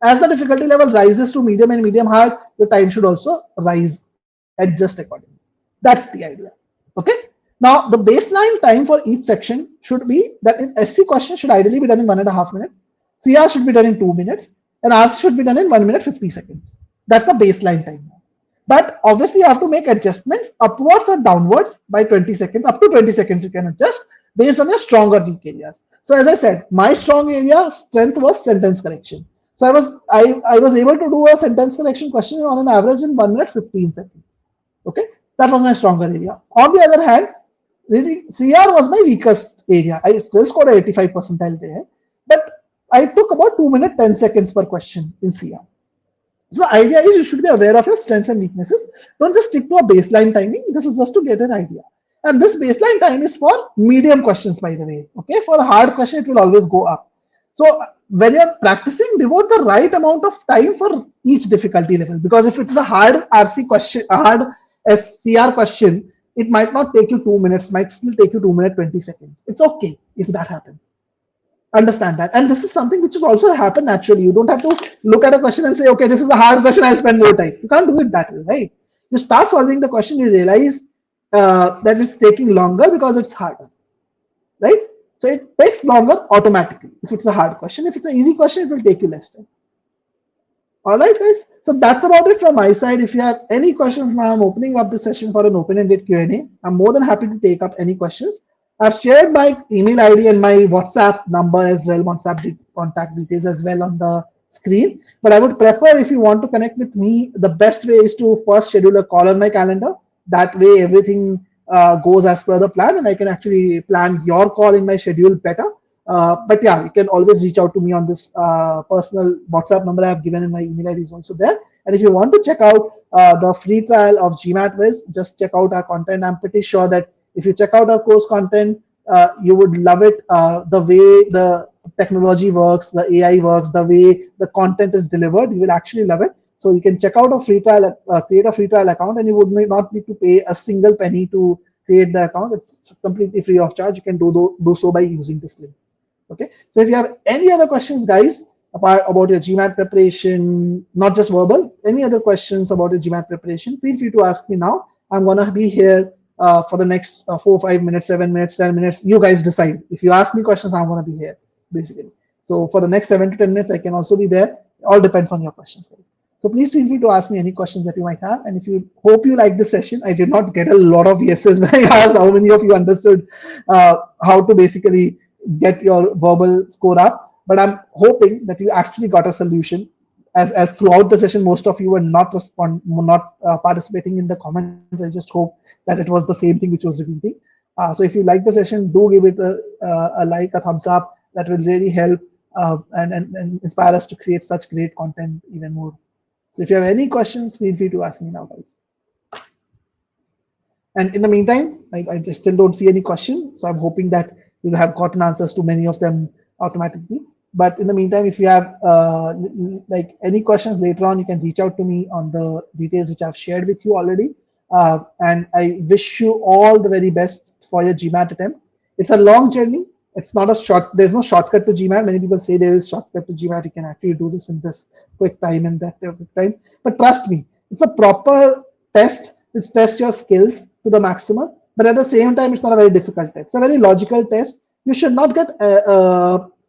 As the difficulty level rises to medium and medium hard, the time should also rise, adjust accordingly. That's the idea. Okay. Now, the baseline time for each section should be that in SC question should ideally be done in 1.5 minutes. CR should be done in 2 minutes. And RC should be done in 1 minute 50 seconds. That's the baseline time. But obviously, you have to make adjustments upwards or downwards by 20 seconds. Up to 20 seconds, you can adjust based on your strong or weak areas. So as I said, my strong area strength was sentence correction. So I was able to do a sentence correction question on an average in 1 minute 15 seconds. Okay, that was my stronger area. On the other hand, really, CR was my weakest area. I still scored an 85 percentile there, but I took about 2 minutes 10 seconds per question in CR. So the idea is you should be aware of your strengths and weaknesses. Don't just stick to a baseline timing. This is just to get an idea. And this baseline time is for medium questions, by the way. Okay, for a hard question, it will always go up. So when you're practicing, devote the right amount of time for each difficulty level. Because if it's a hard RC question, a hard SCR question, it might not take you 2 minutes, might still take you 2 minutes 20 seconds. It's okay if that happens. Understand that. And this is something which will also happen naturally. You don't have to look at a question and say, okay, this is a hard question, I'll spend more time. You can't do it that way, right? You start solving the question, you realize that it's taking longer because it's harder, right? So it takes longer automatically if it's a hard question. If it's an easy question, it will take you less time. All right, guys. So that's about it from my side. If you have any questions now, I'm opening up the session for an open-ended Q&A. I'm more than happy to take up any questions. I've shared my email ID and my WhatsApp number as well, WhatsApp contact details as well on the screen. But I would prefer, if you want to connect with me, the best way is to first schedule a call on my calendar. That way everything goes as per the plan and I can actually plan your call in my schedule better. But yeah, you can always reach out to me on this personal WhatsApp number I have given, and my email ID is also there. And if you want to check out the free trial of GMAT Wiz, just check out our content. I'm pretty sure that if you check out our course content, you would love it. The way the technology works, the AI works, the way the content is delivered, you will actually love it. So you can check out a free trial, create a free trial account, and you would not need to pay a single penny to create the account. It's completely free of charge. You can do so by using this link. Okay. So if you have any other questions, guys, about your GMAT preparation, not just verbal, any other questions about your GMAT preparation, feel free to ask me now. I'm gonna be here for the next 4, 5 minutes, 7 minutes, 10 minutes. You guys decide. If you ask me questions, I'm gonna be here, basically. So for the next 7 to 10 minutes, I can also be there. It all depends on your questions, guys. So please feel free to ask me any questions that you might have. And if you hope you like this session, I did not get a lot of yeses when I asked how many of you understood how to basically get your verbal score up. But I'm hoping that you actually got a solution. As throughout the session, most of you were not participating in the comments. I just hope that it was the same thing which was repeating. So if you like the session, do give it a like, a thumbs up. That will really help and inspire us to create such great content even more. So if you have any questions, feel free to ask me now, guys. And in the meantime, I just still don't see any question. So I'm hoping that you'll have gotten answers to many of them automatically. But in the meantime, if you have like any questions later on, you can reach out to me on the details which I've shared with you already. And I wish you all the very best for your GMAT attempt. It's a long journey. It's not a short, there's no shortcut to GMAT. Many people say there is shortcut to GMAT. You can actually do this in this quick time and that quick time. But trust me, it's a proper test which tests your skills to the maximum. But at the same time, it's not a very difficult test. It's a very logical test. You should not get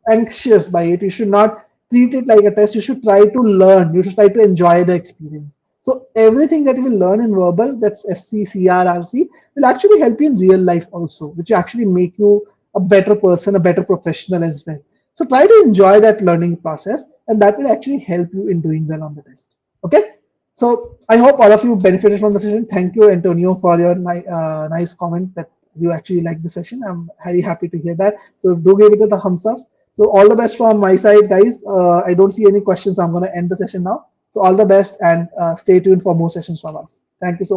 anxious by it. You should not treat it like a test. You should try to learn. You should try to enjoy the experience. So everything that you will learn in verbal, that's SC, CR, RC, will actually help you in real life also, which will actually make you a better person, a better professional as well. So try to enjoy that learning process, and that will actually help you in doing well on the test. Okay. So I hope all of you benefited from the session. Thank you, Antonio, for your nice comment that you actually like the session. I'm very happy to hear that. So do give it a thumbs up. So all the best from my side, guys. I don't see any questions. So I'm going to end the session now. So all the best, and stay tuned for more sessions from us. Thank you so much.